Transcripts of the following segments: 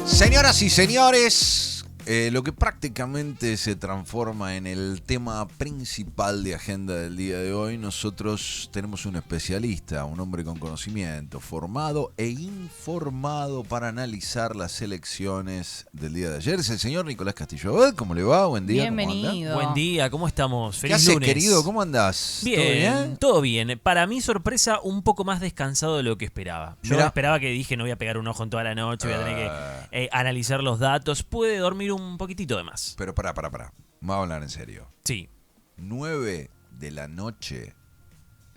Señoras y señores, lo que prácticamente se transforma en el tema principal de agenda del día de hoy, nosotros tenemos un especialista, un hombre con conocimiento, formado e informado para analizar las elecciones del día de ayer. Es el señor Nicolás Castillo Abad. ¿Cómo le va? Buen día. Bienvenido. Buen día, ¿cómo estamos? ¿Qué Feliz haces, lunes. querido? ¿Cómo andás? Bien, todo bien. Para mi sorpresa, un poco más descansado de lo que esperaba. Yo Mirá. esperaba que dije no voy a pegar un ojo en toda la noche, voy a tener que analizar los datos. Pude dormir un poquitito de más. Pero pará. Vamos a hablar en serio. Sí. 9 de la noche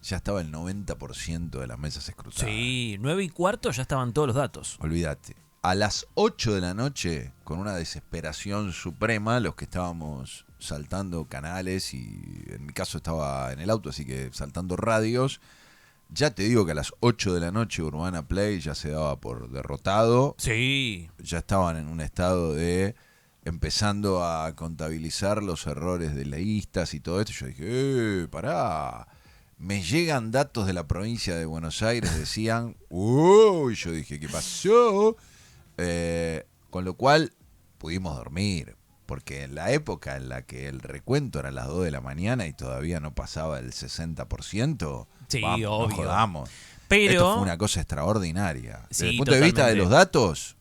ya estaba el 90% de las mesas escrutadas. Sí, 9:15 ya estaban todos los datos. Olvídate. A las 8 de la noche, con una desesperación suprema, los que estábamos saltando canales, y en mi caso estaba en el auto, así que saltando radios, ya te digo que a las 8 de la noche Urbana Play ya se daba por derrotado. Sí. Ya estaban en un estado de empezando a contabilizar los errores de leístas y todo esto. Yo dije, pará. Me llegan datos de la provincia de Buenos Aires, decían, uy, yo dije, ¿qué pasó? Con lo cual pudimos dormir, porque en la época en la que el recuento era a las 2 de la mañana y todavía no pasaba el 60%, Sí, vamos, obvio. no jodamos. Pero Esto fue una cosa extraordinaria. Sí, Desde el punto de vista de totalmente. los datos,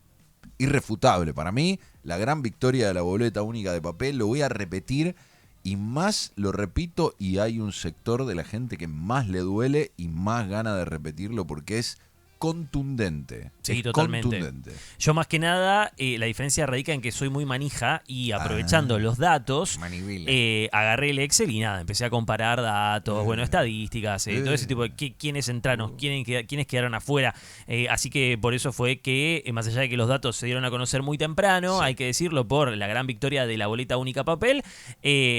irrefutable. Para mí, la gran victoria de la boleta única de papel, lo voy a repetir y más lo repito, y hay un sector de la gente que más le duele y más gana de repetirlo porque es contundente. Sí, es totalmente. contundente. Yo más que nada, la diferencia radica en que soy muy manija y aprovechando los datos, Manivila. agarré el Excel y nada, empecé a comparar datos, estadísticas, todo ese tipo de quiénes entraron, quiénes quedaron afuera. Así que por eso fue que, más allá de que los datos se dieron a conocer muy temprano, Sí. hay que decirlo, por la gran victoria de la boleta única papel,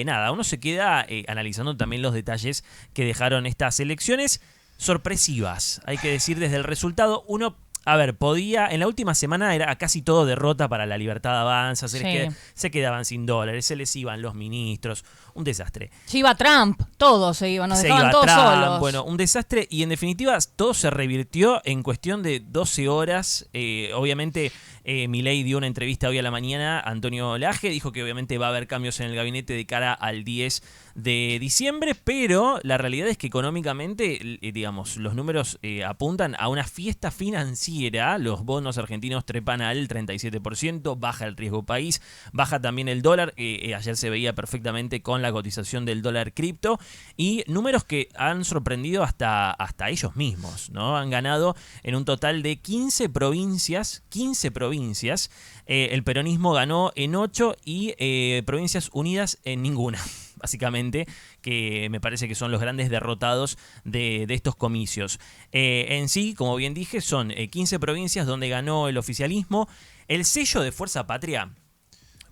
nada, uno se queda analizando también los detalles que dejaron estas elecciones sorpresivas, hay que decir, desde el resultado. Uno, a ver, podía, en la última semana era casi todo derrota para la Libertad Avanza, se quedaban sin dólares, se les iban los ministros, un desastre. Se iba Trump, todos se iban, nos Se dejaban iba todos Trump, solos. bueno, un desastre, y en definitiva todo se revirtió en cuestión de 12 horas. Obviamente Milei dio una entrevista hoy a la mañana, Antonio Laje dijo que obviamente va a haber cambios en el gabinete de cara al 10 de diciembre, pero la realidad es que económicamente, digamos, los números apuntan a una fiesta financiera. Los bonos argentinos trepan al 37%, baja el riesgo país, baja también el dólar, ayer se veía perfectamente con la cotización del dólar cripto, y números que han sorprendido hasta ellos mismos, ¿no? Han ganado en un total de 15 provincias, el peronismo ganó en 8 y Provincias Unidas en ninguna, básicamente, que me parece que son los grandes derrotados de estos comicios. En sí, como bien dije, son 15 provincias donde ganó el oficialismo. El sello de Fuerza Patria,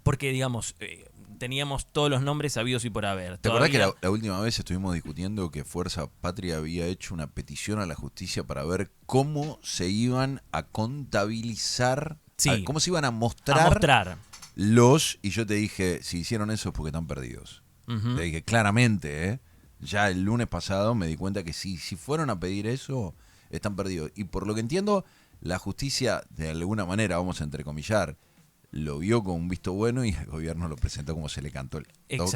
porque digamos, teníamos todos los nombres habidos y por haber. ¿Te acordás que la última vez estuvimos discutiendo que Fuerza Patria había hecho una petición a la justicia para ver cómo se iban a contabilizar, Sí, cómo se iban a mostrar los... Y yo te dije, si hicieron eso es porque están perdidos. Uh-huh. Te dije, claramente, ya el lunes pasado me di cuenta que si fueron a pedir eso, están perdidos. Y por lo que entiendo, la justicia, de alguna manera, vamos a entrecomillar, lo vio con un visto bueno y el gobierno lo presentó como se le cantó,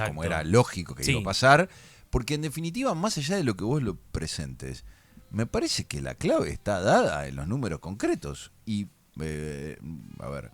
como era lógico que iba a pasar. Porque en definitiva, más allá de lo que vos lo presentes, me parece que la clave está dada en los números concretos. Y, a ver,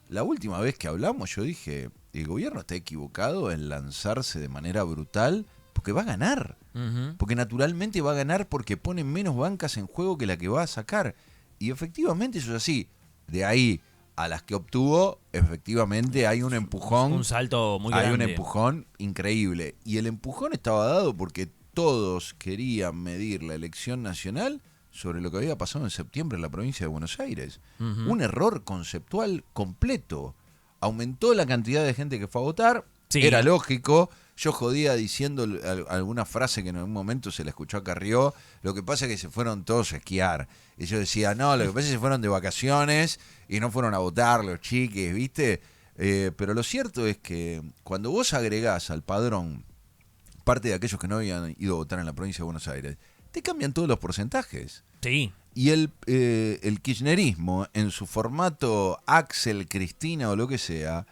la última vez que hablamos yo dije, el gobierno está equivocado en lanzarse de manera brutal porque va a ganar. Uh-huh. Porque naturalmente va a ganar porque pone menos bancas en juego que la que va a sacar. Y efectivamente eso es así. De ahí a las que obtuvo, efectivamente hay un empujón. Un salto muy grande. Hay un empujón increíble. Y el empujón estaba dado porque todos querían medir la elección nacional sobre lo que había pasado en septiembre en la provincia de Buenos Aires. Uh-huh. Un error conceptual completo. Aumentó la cantidad de gente que fue a votar. Sí. Era lógico. Yo jodía diciendo alguna frase que en algún momento se la escuchó a Carrió. Lo que pasa es que se fueron todos a esquiar. Y yo decía, no, lo que pasa es que se fueron de vacaciones y no fueron a votar los chiques, ¿viste? Pero lo cierto es que cuando vos agregás al padrón parte de aquellos que no habían ido a votar en la provincia de Buenos Aires, te cambian todos los porcentajes. Sí. Y el kirchnerismo, en su formato Axel, Cristina o lo que sea,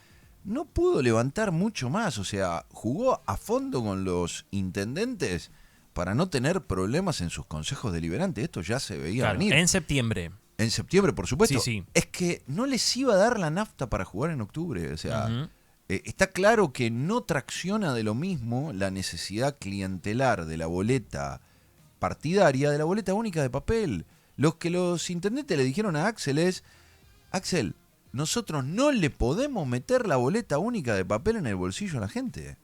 no pudo levantar mucho más. O sea, jugó a fondo con los intendentes para no tener problemas en sus consejos deliberantes. Esto ya se veía Claro, venir. en septiembre. En septiembre, por supuesto. Sí, sí. Es que no les iba a dar la nafta para jugar en octubre. O sea, Ujú. está claro que no tracciona de lo mismo la necesidad clientelar de la boleta partidaria de la boleta única de papel. Lo que los intendentes le dijeron a Axel es: Axel, nosotros no le podemos meter la boleta única de papel en el bolsillo a la gente.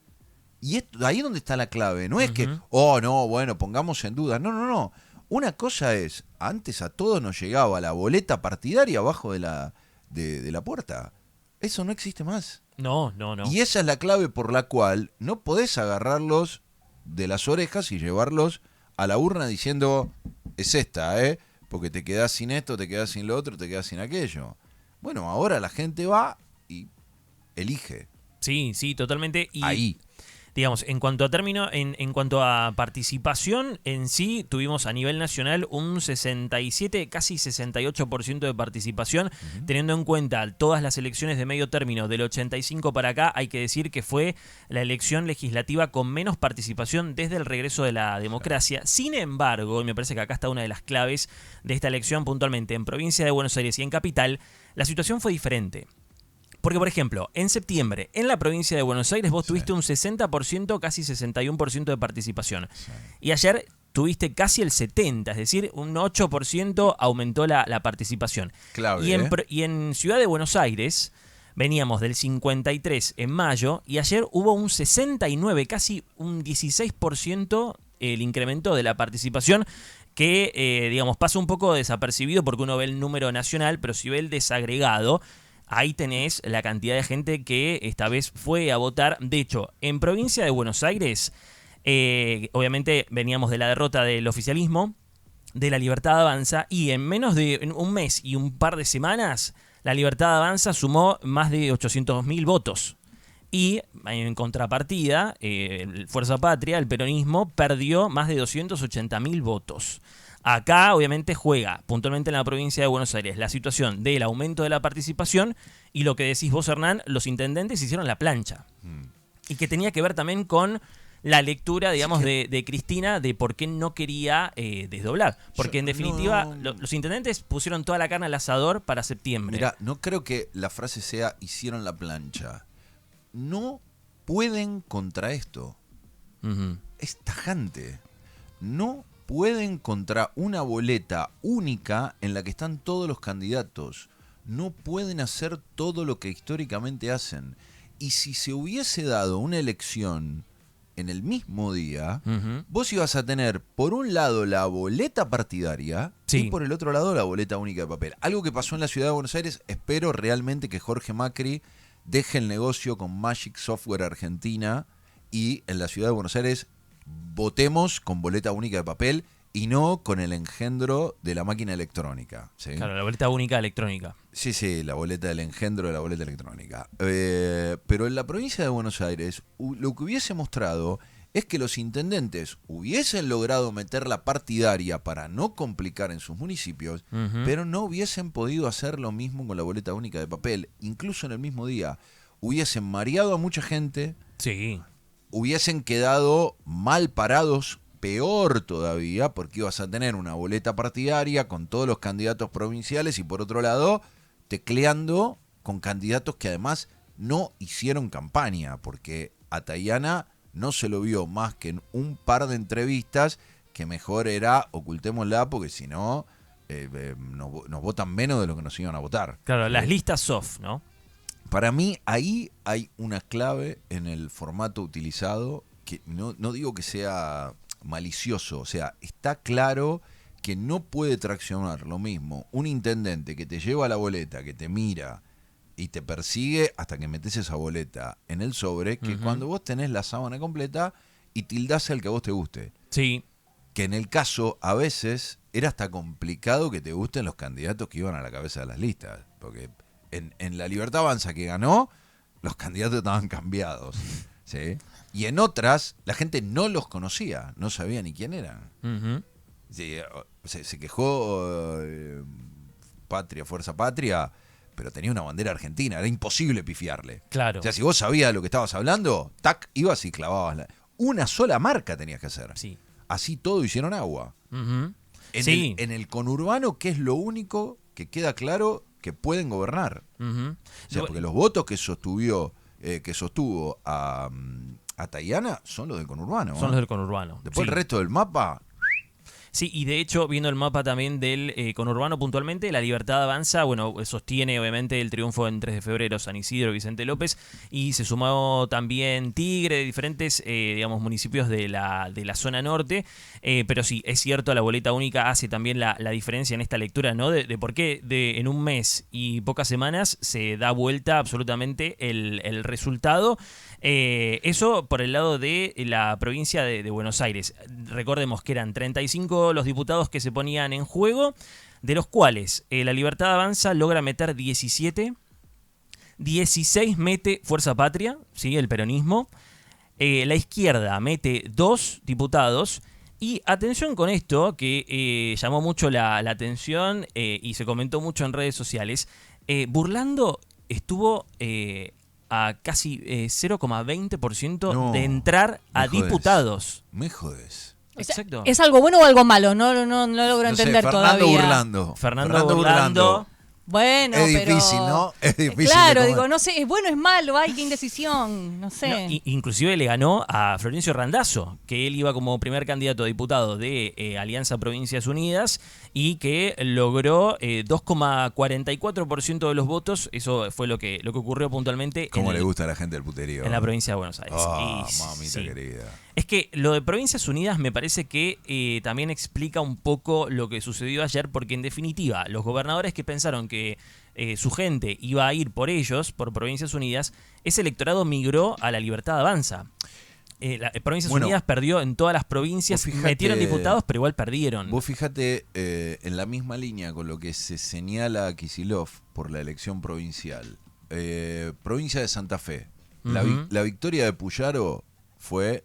Y ahí es donde está la clave. No es que, oh, no, bueno, pongamos en duda. No, no, no. Una cosa es, antes a todos nos llegaba la boleta partidaria abajo de la puerta. Eso no existe más. No, no, no. Y esa es la clave por la cual no podés agarrarlos de las orejas y llevarlos a la urna diciendo, es esta, porque te quedás sin esto, te quedás sin lo otro, te quedás sin aquello. Bueno, ahora la gente va y elige. Sí, sí, totalmente. Y Ahí. digamos, en cuanto a término, en cuanto a participación, en sí tuvimos a nivel nacional un 67, casi 68% de participación, teniendo en cuenta todas las elecciones de medio término del 85 para acá. Hay que decir que fue la elección legislativa con menos participación desde el regreso de la democracia. Sin embargo, y me parece que acá está una de las claves de esta elección puntualmente, en provincia de Buenos Aires y en capital, la situación fue diferente. Porque, por ejemplo, en septiembre, en la provincia de Buenos Aires, vos tuviste un 60%, casi 61% de participación. Sí. Y ayer tuviste casi el 70%, es decir, un 8% aumentó la participación. Clave, Y en Ciudad de Buenos Aires veníamos del 53% en mayo y ayer hubo un 69%, casi un 16% el incremento de la participación que, digamos, pasa un poco desapercibido porque uno ve el número nacional, pero si ve el desagregado, ahí tenés la cantidad de gente que esta vez fue a votar. De hecho, en provincia de Buenos Aires, obviamente veníamos de la derrota del oficialismo, de la Libertad Avanza, y en menos de un mes y un par de semanas, la Libertad Avanza sumó más de 800.000 votos. Y en contrapartida, Fuerza Patria, el peronismo, perdió más de 280.000 votos. Acá, obviamente, juega puntualmente en la provincia de Buenos Aires la situación del aumento de la participación y lo que decís vos, Hernán, los intendentes hicieron la plancha. Y que tenía que ver también con la lectura, digamos, de Cristina de por qué no quería desdoblar. Porque, en definitiva, los intendentes pusieron toda la carne al asador para septiembre. Mira, no creo que la frase sea hicieron la plancha. No pueden contra esto. Es tajante. No pueden contra una boleta única en la que están todos los candidatos. No pueden hacer todo lo que históricamente hacen. Y si se hubiese dado una elección en el mismo día, vos ibas a tener por un lado la boleta partidaria y por el otro lado la boleta única de papel. Algo que pasó en la ciudad de Buenos Aires. Espero realmente que Jorge Macri deje el negocio con Magic Software Argentina y en la ciudad de Buenos Aires votemos con boleta única de papel y no con el engendro de la máquina electrónica. ¿Sí? Claro, la boleta única electrónica. Sí, la boleta del engendro de la boleta electrónica. Pero en la provincia de Buenos Aires, lo que hubiese mostrado es que los intendentes hubiesen logrado meter la partidaria para no complicar en sus municipios, pero no hubiesen podido hacer lo mismo con la boleta única de papel. Incluso en el mismo día hubiesen mareado a mucha gente. Sí. Hubiesen quedado mal parados, peor todavía, porque ibas a tener una boleta partidaria con todos los candidatos provinciales y por otro lado tecleando con candidatos que además no hicieron campaña, porque a Tayana no se lo vio más que en un par de entrevistas que mejor era ocultémosla porque si no nos votan menos de lo que nos iban a votar. Claro, las listas soft, ¿no? Para mí ahí hay una clave en el formato utilizado que no digo que sea malicioso, o sea, está claro que no puede traccionar lo mismo un intendente que te lleva la boleta, que te mira y te persigue hasta que metes esa boleta en el sobre, que cuando vos tenés la sábana completa y tildás el que a vos te guste. Sí. Que en el caso, a veces, era hasta complicado que te gusten los candidatos que iban a la cabeza de las listas, porque en la Libertad Avanza que ganó, los candidatos estaban cambiados, ¿sí? Y en otras, la gente no los conocía, no sabía ni quién eran. Sí, se quejó Fuerza Patria, pero tenía una bandera argentina, era imposible pifiarle. Claro. O sea, si vos sabías de lo que estabas hablando, tac, ibas y clavabas una sola marca tenías que hacer. Sí. Así todo hicieron agua. Ujú. En, Sí. en el conurbano, ¿qué es lo único que queda claro que pueden gobernar? Ujú. O sea, porque los votos que sostuvo a Tayana son los del conurbano. Son los del conurbano. Después Sí. el resto del mapa. Sí, y de hecho, viendo el mapa también del conurbano puntualmente, La Libertad Avanza, bueno, sostiene obviamente el triunfo en 3 de febrero, San Isidro, Vicente López, y se sumó también Tigre, de diferentes, digamos, municipios de la zona norte, pero sí, es cierto, la boleta única hace también la diferencia en esta lectura, ¿no? De por qué en un mes y pocas semanas se da vuelta absolutamente el resultado. Eso por el lado de la provincia de Buenos Aires. Recordemos que eran 35 los diputados que se ponían en juego, de los cuales La Libertad Avanza logra meter 17, 16 mete Fuerza Patria, ¿sí? El peronismo, la izquierda mete 2 diputados. Y atención con esto, que llamó mucho la atención y se comentó mucho en redes sociales. Burlando estuvo a casi 0,20% No, de entrar a me jodés. diputados. Me jodes. O sea, Exacto. ¿es algo bueno o algo malo? No logro No sé, entender Fernando todavía. Burlando. Fernando Burlando. Bueno, Es pero... difícil, ¿no? Es difícil. Claro, de digo, comer. no sé, es bueno, es malo, ay, qué indecisión, no sé. No, inclusive le ganó a Florencio Randazzo, que él iba como primer candidato a diputado de Alianza Provincias Unidas y que logró 2,44% de los votos. Eso fue lo que ocurrió puntualmente ¿Cómo le gusta a la gente el puterío? en la provincia de Buenos Aires. Ah, Y mamita sí. querida. Es que lo de Provincias Unidas me parece que también explica un poco lo que sucedió ayer, porque en definitiva, los gobernadores que pensaron que su gente iba a ir por ellos, por Provincias Unidas, ese electorado migró a La Libertad Avanza. Provincias Bueno, Unidas perdió en todas las provincias, vos fijate- metieron diputados, pero igual perdieron. Vos fíjate en la misma línea con lo que se señala a Kicillof por la elección provincial. Provincia de Santa Fe. Ujú. La victoria de Puyaro fue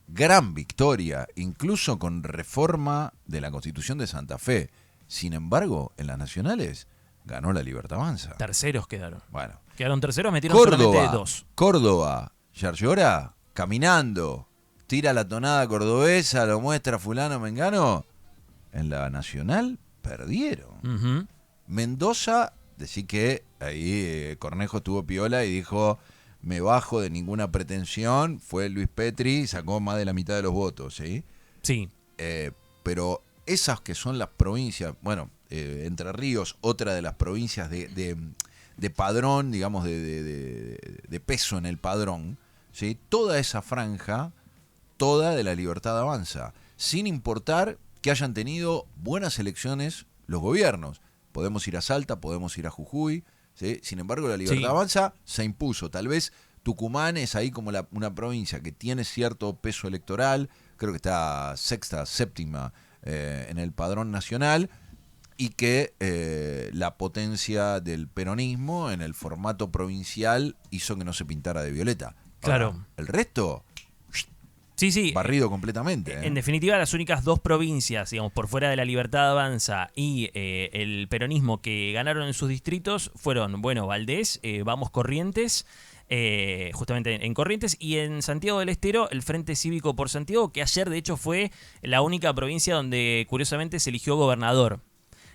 gran victoria, incluso con reforma de la Constitución de Santa Fe. Sin embargo, en las nacionales ganó la Libertad Avanza. Terceros quedaron. Bueno, Quedaron terceros, metieron solamente 2. Córdoba, Yarlora, caminando, tira la tonada cordobesa, lo muestra fulano mengano. En la nacional perdieron. Ujú. Mendoza, decir que ahí Cornejo estuvo piola y dijo, me bajo de ninguna pretensión. Fue Luis Petri, sacó más de la mitad de los votos, ¿sí? Sí. Pero esas que son las provincias, bueno, Entre Ríos, otra de las provincias de padrón, digamos, de peso en el padrón, ¿sí? Toda esa franja, toda de la Libertad Avanza, sin importar que hayan tenido buenas elecciones los gobiernos. Podemos ir a Salta, podemos ir a Jujuy, ¿sí? Sin embargo, la Libertad Sí. Avanza se impuso. Tal vez Tucumán es ahí como una provincia que tiene cierto peso electoral, creo que está sexta, séptima en el padrón nacional, y que la potencia del peronismo en el formato provincial hizo que no se pintara de violeta. Claro. Ahora, el resto, Sí, sí. barrido completamente. En definitiva, las únicas 2 provincias, digamos, por fuera de la Libertad Avanza y el peronismo que ganaron en sus distritos fueron, bueno, Valdés, Vamos Corrientes, justamente en Corrientes, y en Santiago del Estero, el Frente Cívico por Santiago, que ayer de hecho fue la única provincia donde curiosamente se eligió gobernador.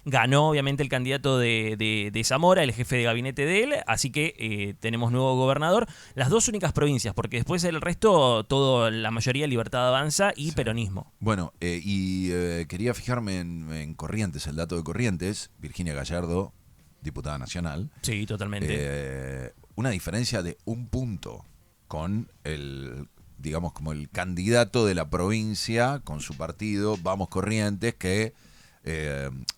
Ganó obviamente el candidato de Zamora, el jefe de gabinete de él, así que tenemos nuevo gobernador. Las 2 únicas provincias, porque después el resto, la mayoría Libertad Avanza y peronismo. Bueno, quería fijarme en Corrientes, el dato de Corrientes, Virginia Gallardo, diputada nacional. Sí, totalmente. Una diferencia de 1 punto con el, digamos, como el candidato de la provincia con su partido, Vamos Corrientes, que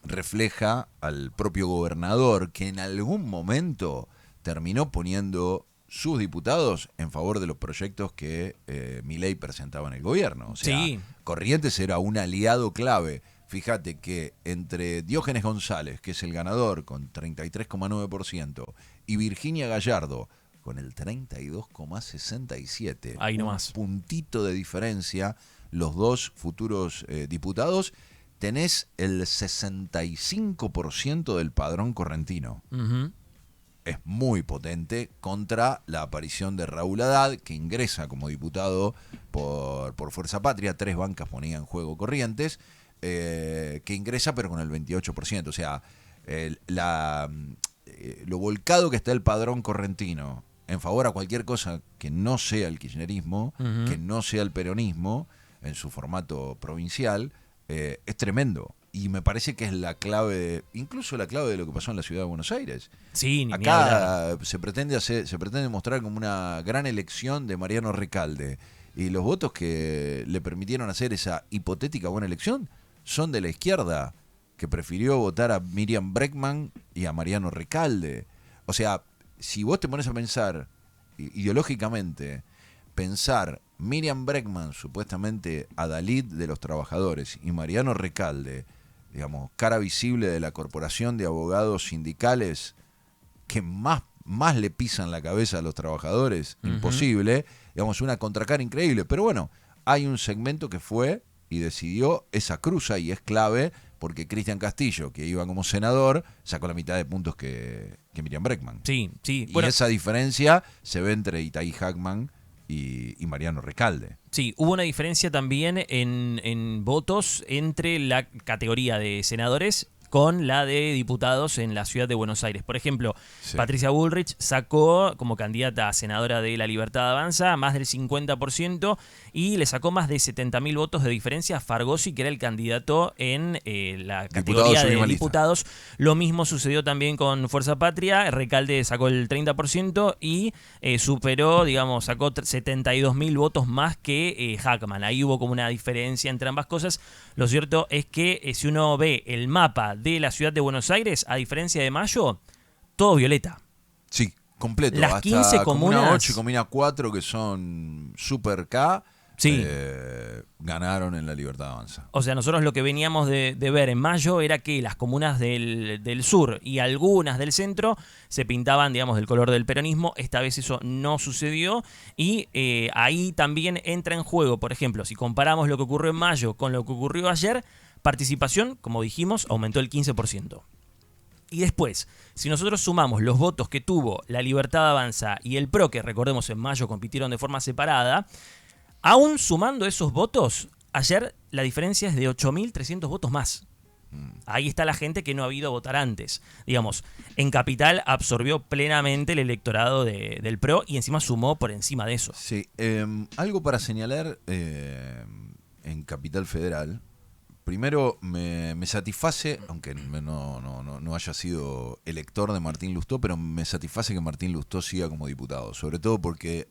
refleja al propio gobernador, que en algún momento terminó poniendo sus diputados en favor de los proyectos que Milei presentaba en el gobierno. O sea, Sí. Corrientes era un aliado clave. Fíjate que entre Diógenes González, que es el ganador con 33,9%, y Virginia Gallardo con el 32,67%, Ahí nomás. un puntito de diferencia, los 2 futuros diputados, tenés el 65% del padrón correntino. Ujú. Es muy potente contra la aparición de Raúl Haddad, que ingresa como diputado por Fuerza Patria. 3 bancas ponían en juego Corrientes, que ingresa pero con el 28%. O sea, lo volcado que está el padrón correntino en favor a cualquier cosa que no sea el kirchnerismo, Ujú. que no sea el peronismo en su formato provincial, es tremendo. Y me parece que es la clave, incluso la clave de lo que pasó en la ciudad de Buenos Aires. Sí, ni hablar. Acá se pretende mostrar como una gran elección de Mariano Recalde. Y los votos que le permitieron hacer esa hipotética buena elección son de la izquierda, que prefirió votar a Miriam Bregman y a Mariano Recalde. O sea, si vos te pones a pensar ideológicamente, pensar Miriam Bregman, supuestamente adalid de los trabajadores, y Mariano Recalde, digamos, cara visible de la corporación de abogados sindicales que más le pisan la cabeza a los trabajadores, Ujú. imposible, digamos, una contracara increíble. Pero bueno, hay un segmento que fue y decidió esa cruza y es clave porque Cristian Castillo, que iba como senador, sacó la mitad de puntos que Miriam Bregman. Sí, sí. Y Bueno, esa diferencia se ve entre Itaí Hackman y Mariano Recalde. sí, hubo una diferencia también en votos entre la categoría de senadores con la de diputados en la ciudad de Buenos Aires. Por ejemplo, Sí. Patricia Bullrich sacó como candidata a senadora de La Libertad Avanza más del 50% y le sacó más de 70.000 votos de diferencia a Fargosi, que era el candidato en la categoría su de misma lista. diputados. Lo mismo sucedió también con Fuerza Patria. Recalde sacó el 30% y superó, digamos, sacó 72.000 votos más que Hackman. Ahí hubo como una diferencia entre ambas cosas. Lo cierto es que si uno ve el mapa de la ciudad de Buenos Aires, a diferencia de mayo, todo violeta. Sí, completo. Las hasta 15 Comuna comunas- 8 y Comuna 4, que son Super K, Sí. ganaron en la Libertad Avanza. O sea, nosotros lo que veníamos de ver en mayo era que las comunas del sur y algunas del centro se pintaban, digamos, del color del peronismo. Esta vez eso no sucedió y ahí también entra en juego, por ejemplo, si comparamos lo que ocurrió en mayo con lo que ocurrió ayer, participación, como dijimos, aumentó el 15%. Y después, si nosotros sumamos los votos que tuvo la Libertad Avanza y el PRO, que recordemos en mayo compitieron de forma separada, aún sumando esos votos, ayer la diferencia es de 8.300 votos más. Ahí está la gente que no ha ido a votar antes. Digamos, en Capital absorbió plenamente el electorado del PRO y encima sumó por encima de eso. Sí, algo para señalar en Capital Federal. Primero, me satisface, aunque no haya sido elector de Martín Lustó, pero me satisface que Martín Lustó siga como diputado, sobre todo porque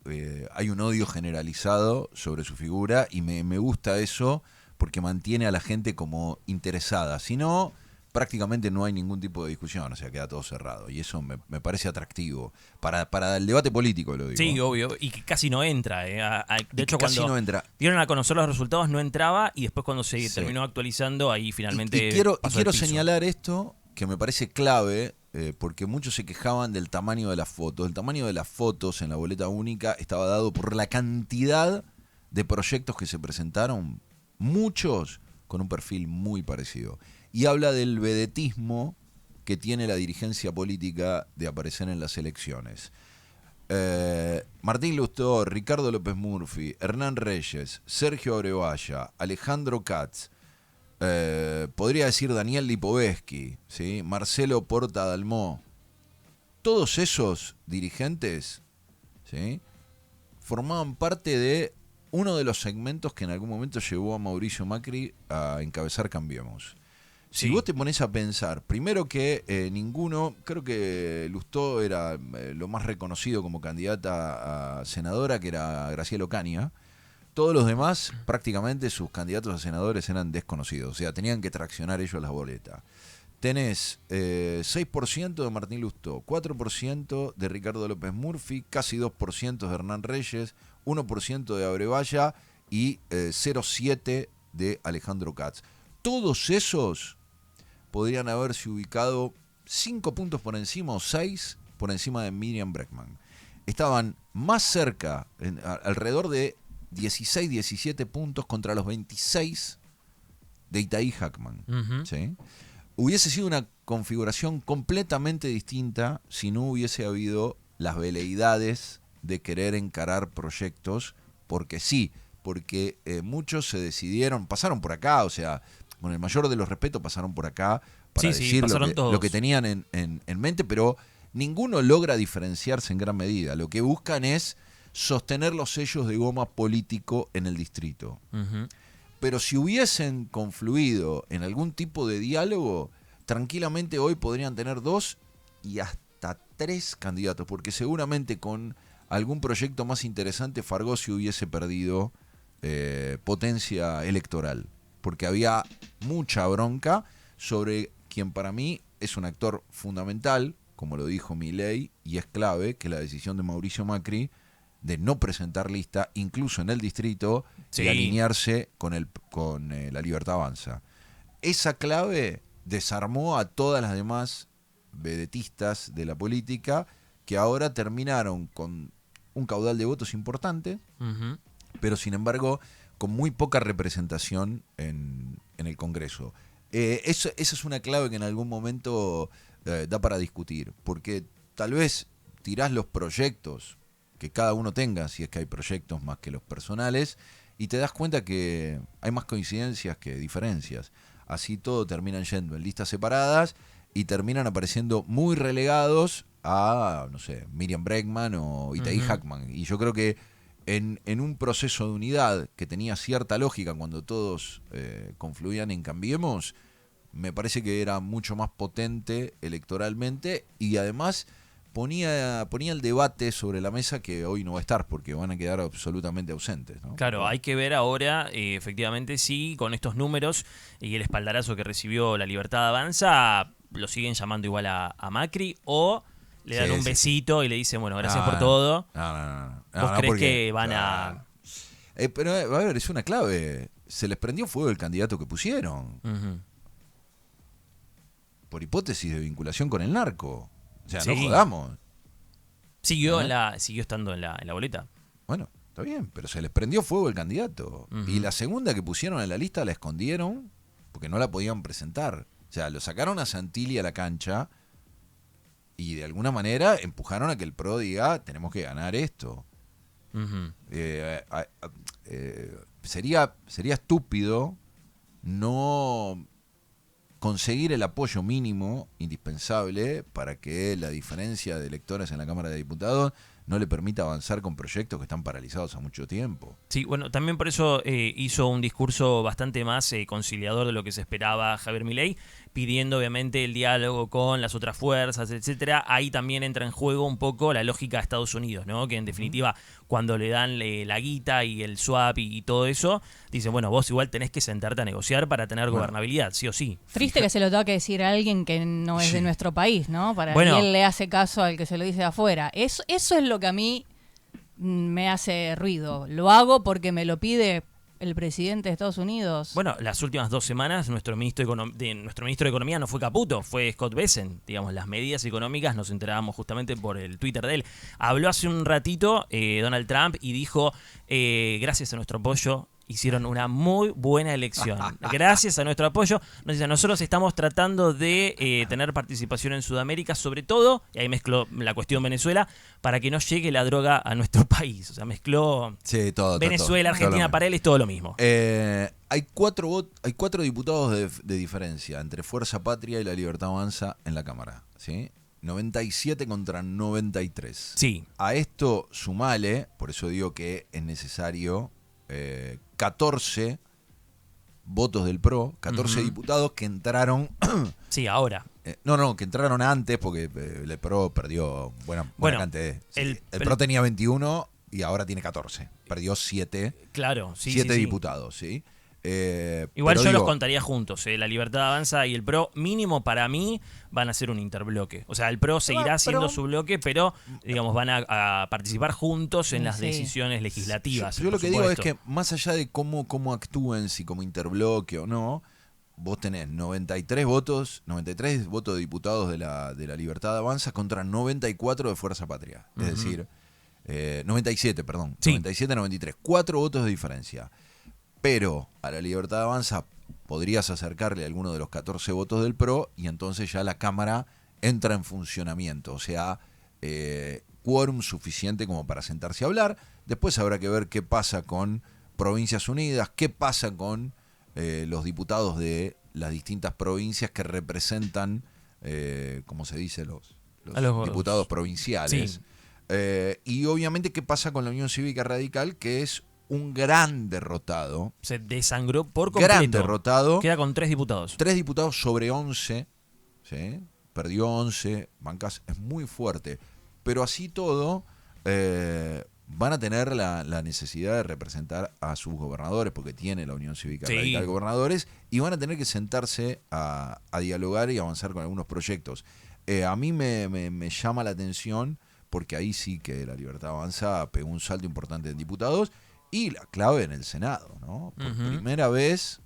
hay un odio generalizado sobre su figura y me gusta eso porque mantiene a la gente como interesada. Si no, prácticamente no hay ningún tipo de discusión, o sea, queda todo cerrado y eso me parece atractivo. Para el debate político, lo digo. Sí, obvio, y que casi no entra. De hecho, casi cuando no entra. dieron a conocer los resultados no entraba y después cuando se Sí. terminó actualizando ahí finalmente Y quiero pasó el piso. señalar esto que me parece clave, porque muchos se quejaban del tamaño de las fotos. El tamaño de las fotos en la boleta única estaba dado por la cantidad de proyectos que se presentaron, muchos con un perfil muy parecido. Y habla del vedetismo que tiene la dirigencia política de aparecer en las elecciones. Martín Lustó, Ricardo López Murphy, Hernán Reyes, Sergio Abrevaya, Alejandro Katz, podría decir Daniel Lipovetsky, ¿sí? Marcelo Porta Dalmó, todos esos dirigentes, ¿sí?, formaban parte de uno de los segmentos que en algún momento llevó a Mauricio Macri a encabezar Cambiemos. Si Sí. vos te pones a pensar, primero que ninguno, creo que Lustó era lo más reconocido como candidata a senadora, que era Graciela Ocaña. Todos los demás, prácticamente sus candidatos a senadores eran desconocidos, o sea, tenían que traccionar ellos las boletas. Tenés 6% de Martín Lustó, 4% de Ricardo López Murphy, casi 2% de Hernán Reyes, 1% de Abrevaya y 0,7% de Alejandro Katz. Todos esos podrían haberse ubicado 5 puntos por encima o 6 por encima de Miriam Bregman. Estaban más cerca, alrededor de 16, 17 puntos contra los 26 de Itaí Hackman. Ujú. ¿Sí? Hubiese sido una configuración completamente distinta si no hubiese habido las veleidades de querer encarar proyectos, porque sí, porque muchos se decidieron, pasaron por acá, o sea, con el mayor de los respetos pasaron por acá para Sí, decir pasaron lo todos. que tenían en mente, pero ninguno logra diferenciarse en gran medida. Lo que buscan es sostener los sellos de goma político en el distrito. Ujú. Pero si hubiesen confluido en algún tipo de diálogo, tranquilamente hoy podrían tener 2 y hasta 3 candidatos, porque seguramente con algún proyecto más interesante Fargosi hubiese perdido potencia electoral, porque había mucha bronca sobre quien para mí es un actor fundamental, como lo dijo Milei, y es clave, que la decisión de Mauricio Macri de no presentar lista, incluso en el distrito, Sí. y alinearse con la Libertad Avanza. Esa clave desarmó a todas las demás vedetistas de la política, que ahora terminaron con un caudal de votos importante, Ujú. pero sin embargo con muy poca representación en el Congreso. Esa es una clave que en algún momento da para discutir, porque tal vez tirás los proyectos que cada uno tenga, si es que hay proyectos más que los personales, y te das cuenta que hay más coincidencias que diferencias. Así todo terminan yendo en listas separadas y terminan apareciendo muy relegados a, no sé, Miriam Bregman o Itaí Ujú. Hackman. Y yo creo que en un proceso de unidad que tenía cierta lógica cuando todos confluían en Cambiemos, me parece que era mucho más potente electoralmente y además ponía el debate sobre la mesa que hoy no va a estar porque van a quedar absolutamente ausentes, ¿no? Claro, hay que ver ahora, efectivamente, si con estos números y el espaldarazo que recibió la Libertad Avanza, lo siguen llamando igual a Macri o le dan Sí, un sí, besito y le dicen, bueno, gracias No, por todo. No, ¿Vos creés porque, que van claro. a...? Pero, a ver, es una clave. Se les prendió fuego el candidato que pusieron, Ujú. por hipótesis de vinculación con el narco. O sea, no Sí. jodamos. Siguió, Ajá. siguió estando en la boleta. Bueno, está bien, pero se les prendió fuego el candidato. Ujú. Y la segunda que pusieron en la lista la escondieron porque no la podían presentar. O sea, lo sacaron a Santilli a la cancha y de alguna manera empujaron a que el PRO diga, tenemos que ganar esto. Ujú. Sería estúpido no conseguir el apoyo mínimo indispensable para que la diferencia de electores en la Cámara de Diputados no le permita avanzar con proyectos que están paralizados a mucho tiempo. Sí, bueno, también por eso hizo un discurso bastante más conciliador de lo que se esperaba Javier Milei, pidiendo obviamente el diálogo con las otras fuerzas, etcétera. Ahí también entra en juego un poco la lógica de Estados Unidos, ¿no? Que en definitiva, cuando le dan la guita y el swap y todo eso, dicen, bueno, vos igual tenés que sentarte a negociar para tener Bueno. gobernabilidad, sí o sí. Triste que se lo tenga que decir a alguien que no es de Sí. nuestro país, ¿no? Bueno. Y él le hace caso al que se lo dice de afuera. Eso es lo que a mí me hace ruido. Lo hago porque me lo pide el presidente de Estados Unidos. Bueno, las últimas 2 semanas nuestro ministro de Economía no fue Caputo, fue Scott Bessent. Digamos, las medidas económicas nos enterábamos justamente por el Twitter de él. Habló hace un ratito Donald Trump y dijo, gracias a nuestro apoyo hicieron una muy buena elección. Gracias a nuestro apoyo, nos dice, nosotros estamos tratando de tener participación en Sudamérica, sobre todo, y ahí mezcló la cuestión Venezuela, para que no llegue la droga a nuestro país. O sea, mezcló Sí, todo. Venezuela, todo Argentina, lo para él es todo lo mismo. Hay 4 diputados de diferencia entre Fuerza Patria y la Libertad Avanza en la Cámara, ¿sí? 97 contra 93. Sí. A esto sumale, por eso digo que es necesario 14 votos del PRO, 14 Ujú. diputados que entraron, Sí, ahora. que entraron antes porque el PRO perdió buena Bueno, cantidad. Sí, el- el PRO tenía 21 y ahora tiene 14. Perdió 7 Claro, sí, siete sí, sí. diputados, ¿sí? Igual pero yo los digo, contaría juntos. La Libertad Avanza y el PRO, mínimo para mí, van a ser un interbloque. O sea, el PRO seguirá siendo su bloque, pero, digamos, van a participar juntos en las Sí. decisiones legislativas. Yo lo por que digo es supuesto. que más allá de cómo actúen, si como interbloque o no, vos tenés 93 votos de diputados de la Libertad Avanza contra 94 de Fuerza Patria. Es Ujú. decir, 97, perdón. Sí. 97-93. 4 votos de diferencia. Pero a la Libertad Avanza, podrías acercarle a alguno de los 14 votos del PRO y entonces ya la Cámara entra en funcionamiento. O sea, quórum suficiente como para sentarse a hablar. Después habrá que ver qué pasa con Provincias Unidas, qué pasa con los diputados de las distintas provincias que representan, como se dice, los diputados provinciales. Sí. Y obviamente qué pasa con la Unión Cívica Radical, que es un gran derrotado. Se desangró por completo. Gran derrotado. Queda con 3 diputados. 3 diputados sobre 11. ¿Sí? Perdió 11 bancas. Es muy fuerte. Pero así todo, van a tener la necesidad de representar a sus gobernadores, porque tiene la Unión Cívica Radical gobernadores, y van a tener que sentarse a dialogar y avanzar con algunos proyectos. A mí me llama la atención, porque ahí sí que la Libertad Avanza pegó un salto importante en diputados, y la clave en el Senado, ¿no? Por primera vez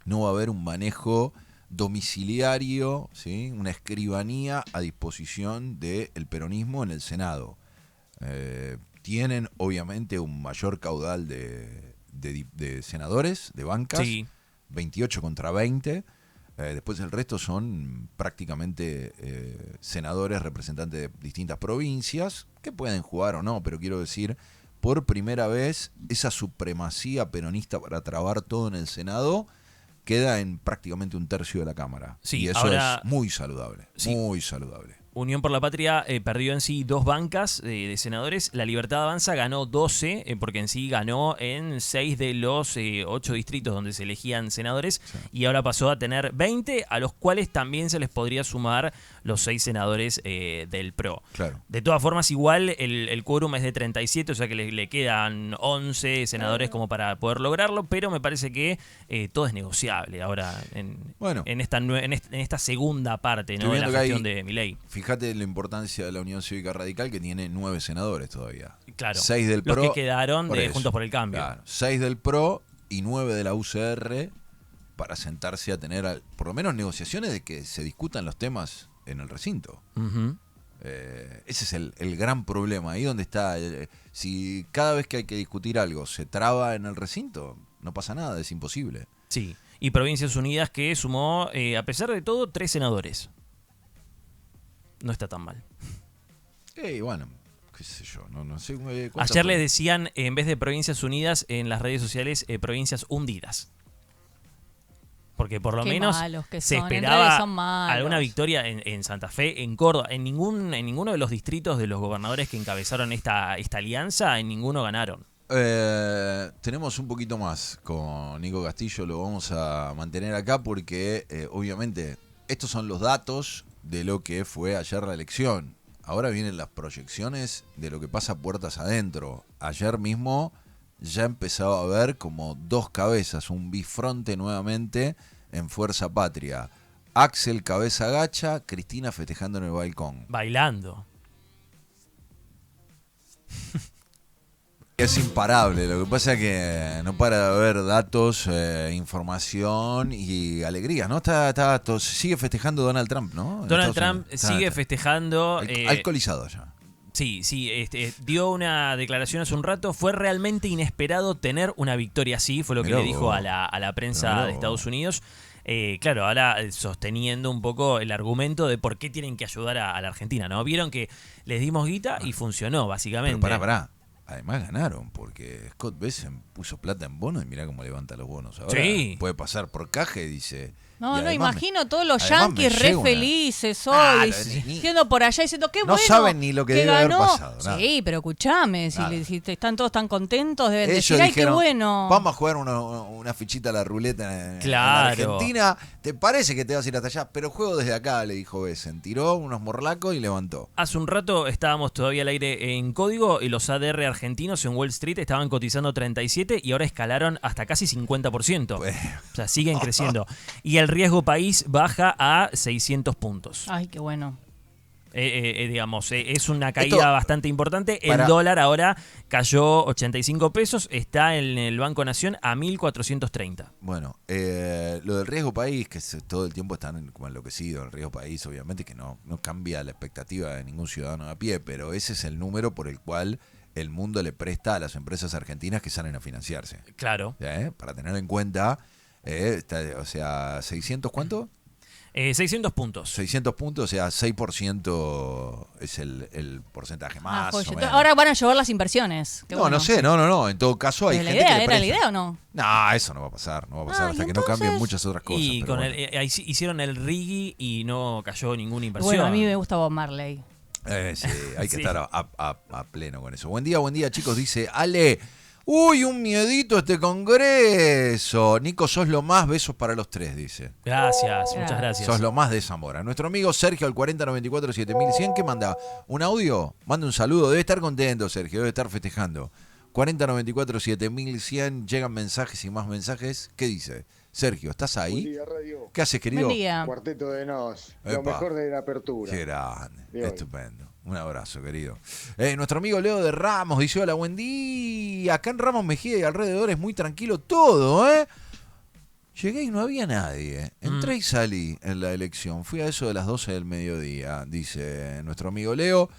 no va a haber un manejo domiciliario, ¿sí? Una escribanía a disposición del peronismo en el Senado. Tienen obviamente un mayor caudal de senadores, de bancas, 28 contra 20. Después el resto son prácticamente senadores representantes de distintas provincias, que pueden jugar o no, pero quiero decir, por primera vez esa supremacía peronista para trabar todo en el Senado queda en prácticamente un tercio de la Cámara. Sí, y eso ahora, es muy saludable, sí. Muy saludable. Unión por la Patria perdió en sí 2 bancas de senadores. La Libertad Avanza ganó 12, porque en sí ganó en 6 de los 8 distritos donde se elegían senadores. Sí. Y ahora pasó a tener 20, a los cuales también se les podría sumar los 6 senadores del PRO. Claro. De todas formas, igual el quórum es de 37, o sea que le quedan 11 senadores como para poder lograrlo, pero me parece que todo es negociable ahora en esta segunda parte, ¿no? De la gestión de Milei. Fíjate la importancia de la Unión Cívica Radical, que tiene 9 senadores todavía. Claro. 6 del PRO. Los que quedaron de Juntos por el Cambio. Claro, 6 del PRO y 9 de la UCR, para sentarse a tener por lo menos negociaciones de que se discutan los temas en el recinto. Ese es el gran problema. Ahí donde está. Si cada vez que hay que discutir algo se traba en el recinto, no pasa nada, es imposible. Sí. Y Provincias Unidas, que sumó, a pesar de todo, 3 senadores. No está tan mal. Bueno, qué sé yo, no sé. Ayer les decían, en vez de Provincias Unidas, en las redes sociales, Provincias Hundidas. Porque por lo menos se esperaba alguna victoria en Santa Fe, en Córdoba. En ninguno de los distritos de los gobernadores que encabezaron esta alianza, en ninguno ganaron. Tenemos un poquito más con Nico Castillo, lo vamos a mantener acá porque obviamente estos son los datos de lo que fue ayer la elección. Ahora vienen las proyecciones de lo que pasa puertas adentro. Ayer mismo ya empezaba a ver como 2 cabezas, un bifronte nuevamente en Fuerza Patria. Axel cabeza gacha, Cristina festejando en el balcón. Bailando. Es imparable, lo que pasa es que no para de haber datos, información y alegrías, ¿no? Sigue festejando Donald Trump, ¿no? Donald Trump sigue festejando. Alcoholizado ya. Sí, dio una declaración hace un rato. Fue realmente inesperado tener una victoria así, fue lo que le dijo a la prensa de Estados Unidos. Claro, ahora sosteniendo un poco el argumento de por qué tienen que ayudar a la Argentina, ¿no? Vieron que les dimos guita y funcionó, básicamente. Pero pará. Además ganaron, porque Scott Bessent puso plata en bonos y mirá cómo levanta los bonos ahora. Sí. Puede pasar por caja y dice... No, imagino todos los yanquis re felices hoy, diciendo por allá, diciendo qué bueno. No saben ni lo que debe haber pasado. Nada. Sí, pero escuchame, si están todos tan contentos, deben ellos decir, dijeron, qué bueno. Vamos a jugar una fichita a la ruleta en Argentina. ¿Te parece que te vas a ir hasta allá? Pero juego desde acá, le dijo Bessent. Tiró unos morlacos y levantó. Hace un rato estábamos todavía al aire en código y los ADR argentinos en Wall Street estaban cotizando 37 y ahora escalaron hasta casi 50%. O sea, siguen creciendo. Y el riesgo país baja a 600 puntos. Ay, qué bueno. Digamos, es una caída bastante importante. El dólar ahora cayó 85 pesos, está en el Banco Nación a 1.430. Bueno, lo del riesgo país, que todo el tiempo están como enloquecidos, el riesgo país obviamente que no cambia la expectativa de ningún ciudadano a pie, pero ese es el número por el cual el mundo le presta a las empresas argentinas que salen a financiarse. Claro. Para tener en cuenta O sea, ¿600 cuánto? 600 puntos. 600 puntos, o sea, 6% es el porcentaje más o menos. Ahora van a llover las inversiones. Qué No, bueno. no sé, no. En todo caso hay ¿Pero gente que le ¿era la presta. idea o no? No, eso no va a pasar hasta ¿y que no entonces? cambien muchas otras cosas. Y pero con bueno. ahí hicieron el Rigi y no cayó ninguna inversión. Bueno, a mí me gusta Bob Marley. Sí, hay que Sí. estar a pleno con eso. Buen día, chicos, dice Ale. Uy, un miedito este congreso. Nico, sos lo más, besos para los tres, dice. Gracias, muchas gracias. Sos lo más de Zamora. Nuestro amigo Sergio al 4094-7100, ¿qué manda? ¿Un audio? Manda un saludo. Debe estar contento, Sergio, debe estar festejando. 4094-7100, llegan mensajes y más mensajes. ¿Qué dice? Sergio, ¿estás ahí? Buen día, radio. ¿Qué haces, querido? Buen día. Cuarteto de Nos. Lo Epa. mejor de la apertura. Qué grande, De hoy. estupendo. Un abrazo, querido. Nuestro amigo Leo de Ramos dice, hola, buen día. Acá en Ramos Mejía y alrededor es muy tranquilo todo, ¿eh? Llegué y no había nadie. Entré y salí en la elección. Fui a eso de las 12 del mediodía, dice nuestro amigo Leo.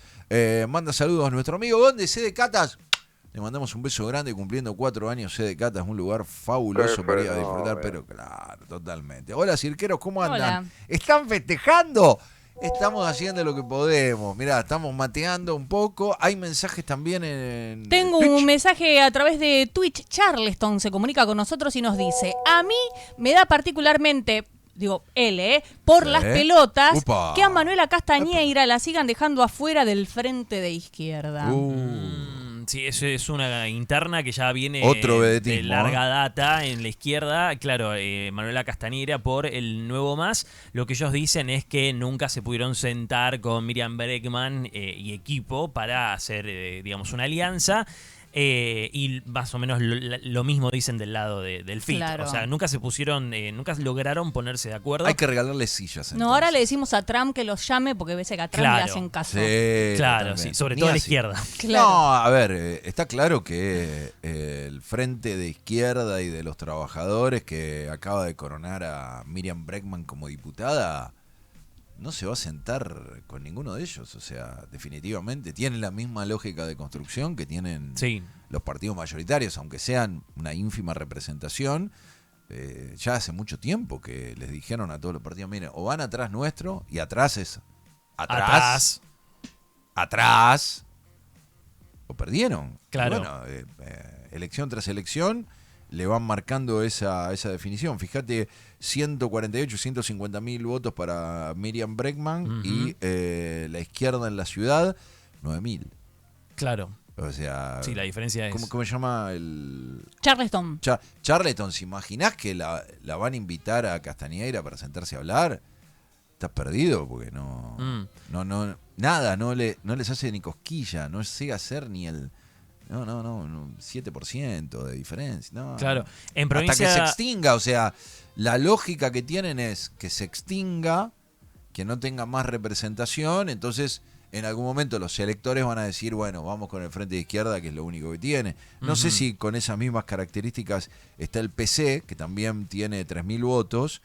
Manda saludos a nuestro amigo Gonde, C de Catas. Le mandamos un beso grande, cumpliendo 4 años. C de Catas, un lugar fabuloso para ir a disfrutar, pero claro, totalmente. Hola, cirqueros, ¿cómo andan? Hola. ¿Están festejando? Estamos haciendo lo que podemos. Mirá, estamos mateando un poco. Hay mensajes también en Tengo Twitch. un mensaje a través de Twitch. Charleston se comunica con nosotros y nos dice: a mí me da particularmente, digo, él, por Sí. las pelotas, Upa. que a Manuela Castañeira la sigan dejando afuera del frente de izquierda. Sí, eso es una interna que ya viene Otro de vedetismo, larga data en la izquierda. Claro, Manuela Castañera por el Nuevo Más. Lo que ellos dicen es que nunca se pudieron sentar con Miriam Bregman y equipo para hacer, digamos, una alianza. Y más o menos lo mismo dicen del lado del FIT. Claro. O sea, nunca se pusieron, nunca lograron ponerse de acuerdo. Hay que regalarle sillas. No, ahora le decimos a Trump que los llame porque ves que a Trump le Claro. hacen caso. Sí, Claro, totalmente. sí, sobre Ni todo a la así. izquierda. Claro. No, a ver, está claro que el frente de izquierda y de los trabajadores que acaba de coronar a Miriam Bregman como diputada no se va a sentar con ninguno de ellos. O sea, definitivamente tienen la misma lógica de construcción que tienen Sí. los partidos mayoritarios, aunque sean una ínfima representación. Ya hace mucho tiempo que les dijeron a todos los partidos, miren, o van atrás nuestro, y atrás es atrás, o perdieron. Claro. Y bueno, elección tras elección le van marcando esa definición. Fíjate, 148, 150 mil votos para Miriam Bregman y la izquierda en la ciudad, 9.000. Claro. O sea, Sí, la diferencia es... ¿cómo se llama el...? Charleston. Charleston, ¿se imaginás que la van a invitar a Castañeira para sentarse a hablar? Estás perdido porque no, nada, no les hace ni cosquilla, no llega a ser ni el 7% de diferencia. No, Claro, en hasta provincia... que se extinga, o sea, la lógica que tienen es que se extinga, que no tenga más representación, entonces en algún momento los electores van a decir, bueno, vamos con el Frente de Izquierda, que es lo único que tiene. No sé si con esas mismas características está el PC, que también tiene 3.000 votos,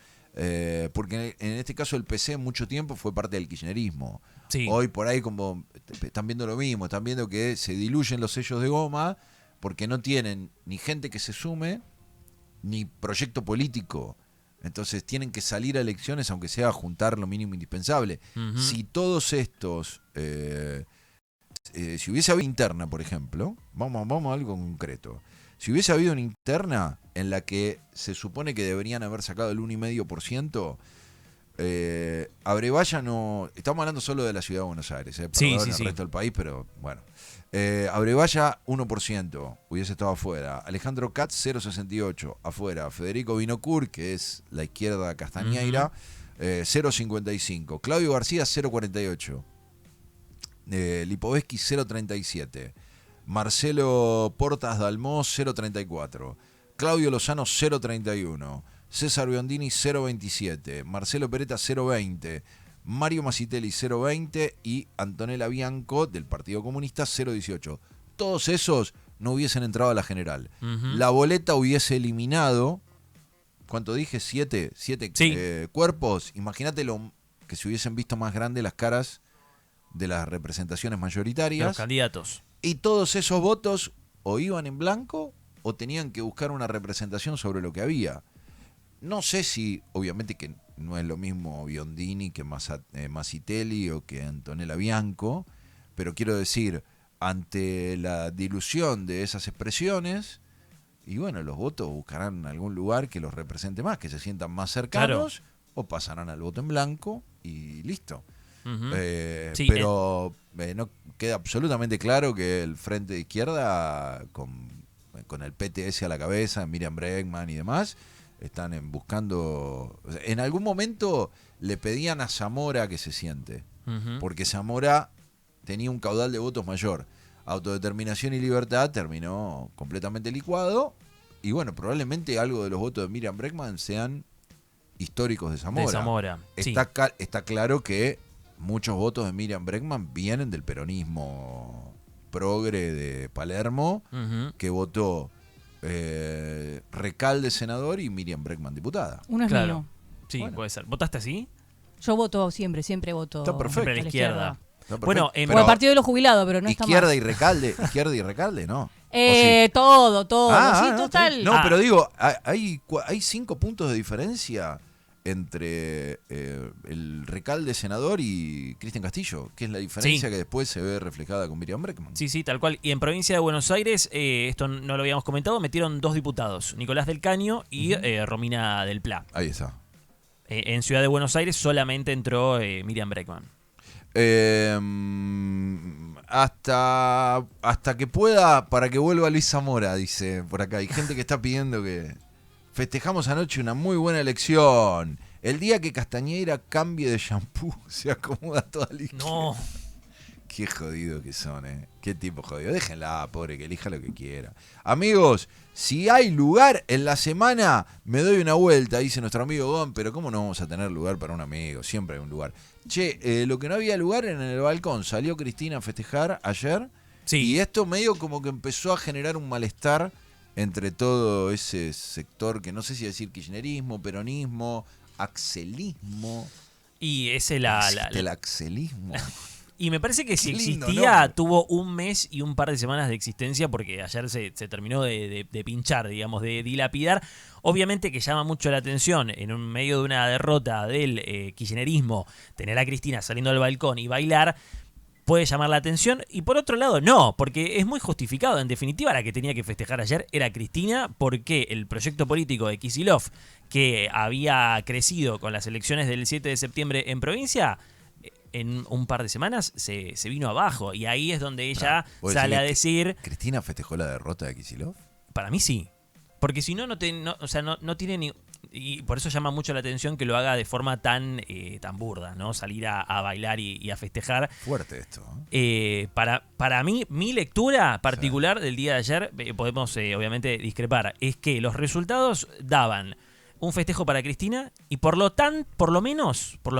porque en este caso el PC mucho tiempo fue parte del kirchnerismo. Sí. Hoy por ahí como están viendo lo mismo, están viendo que se diluyen los sellos de goma porque no tienen ni gente que se sume, ni proyecto político. Entonces tienen que salir a elecciones aunque sea a juntar lo mínimo indispensable. Si todos estos, si hubiese habido interna, por ejemplo, vamos a algo concreto. Si hubiese habido una interna en la que se supone que deberían haber sacado el 1,5%, Abrevaya no... Estamos hablando solo de la ciudad de Buenos Aires, Sí, perdón, el sí. resto del país, pero bueno. Abrevaya 1%, hubiese estado afuera. Alejandro Katz 0,68, afuera. Federico Vinocourt, que es la izquierda castañeira, 0,55. Claudio García 0,48. Lipovetsky 0,37. Marcelo Portas Dalmó 0,34. Claudio Lozano 0,31. César Biondini 0,27. Marcelo Peretta 0,20. Mario Masitelli 0,20 y Antonella Bianco del Partido Comunista 0,18. Todos esos no hubiesen entrado a la general. La boleta hubiese eliminado, ¿cuánto dije? 7 Sí. cuerpos. Imagínate que se hubiesen visto más grandes las caras de las representaciones mayoritarias. Los candidatos. Y todos esos votos o iban en blanco o tenían que buscar una representación sobre lo que había. No sé si, obviamente que no es lo mismo Biondini que Masitelli o que Antonella Bianco, pero quiero decir, ante la dilución de esas expresiones, y bueno, los votos buscarán algún lugar que los represente más, que se sientan más cercanos, o pasarán al voto en blanco y listo. Ujú. Sí, Pero no queda absolutamente claro que el Frente de Izquierda, con el PTS a la cabeza, Miriam Bregman y demás, están buscando... O sea, en algún momento le pedían a Zamora que se siente, ujú. porque Zamora tenía un caudal de votos mayor. Autodeterminación y Libertad terminó completamente licuado, y bueno, probablemente algo de los votos de Miriam Bregman sean históricos de Zamora. De Zamora, sí. Está claro que muchos votos de Miriam Bregman vienen del peronismo progre de Palermo, Ujú. que votó Recalde senador y Miriam Bregman diputada. Uno es Claro. mío. Sí, Bueno. puede ser. ¿Votaste así? Yo voto siempre voto Está perfecto. Siempre a la izquierda. Está perfecto. Bueno, Bueno, el partido de los jubilados, pero no está izquierda más. y Recalde, ¿no? ¿O sí? Todo. Sí, no, total. No, Ah. pero digo, hay 5 puntos de diferencia entre el Recalde senador y Cristian Castillo, que es la diferencia Sí. que después se ve reflejada con Miriam Bregman. Sí, tal cual. Y en provincia de Buenos Aires, esto no lo habíamos comentado, metieron 2 diputados, Nicolás del Caño y Romina del Pla. Ahí está. En Ciudad de Buenos Aires solamente entró Miriam Bregman. Hasta que pueda, para que vuelva Luis Zamora, dice por acá. Hay gente que está pidiendo que... Festejamos anoche una muy buena elección. El día que Castañeira cambie de shampoo, se acomoda toda la izquierda. No. Qué jodido que son, Qué tipo jodido. Déjenla, pobre, que elija lo que quiera. Amigos, si hay lugar en la semana, me doy una vuelta, dice nuestro amigo Gon, pero ¿cómo no vamos a tener lugar para un amigo? Siempre hay un lugar. Che, lo que no había lugar en el balcón. Salió Cristina a festejar ayer. Sí. Y esto medio como que empezó a generar un malestar entre todo ese sector que no sé si decir kirchnerismo, peronismo, axelismo. Y ese El axelismo. Y me parece que si Qué lindo existía, nombre. tuvo un mes y un par de semanas de existencia, porque ayer se terminó de pinchar, digamos, de dilapidar. Obviamente que llama mucho la atención, en un medio de una derrota del kirchnerismo, tener a Cristina saliendo al balcón y bailar, puede llamar la atención. Y por otro lado, no, porque es muy justificado. En definitiva, la que tenía que festejar ayer era Cristina, porque el proyecto político de Kicillof, que había crecido con las elecciones del 7 de septiembre en provincia, en un par de semanas se vino abajo. Y ahí es donde ella ¿Vos sale a decís decir... ¿Cristina festejó la derrota de Kicillof? Para mí sí. Porque si no, no tiene ni... Y por eso llama mucho la atención que lo haga de forma tan burda, ¿no? Salir a bailar y a festejar. Fuerte esto. Para mí, mi lectura particular del día de ayer, podemos obviamente discrepar, es que los resultados daban un festejo para Cristina y por lo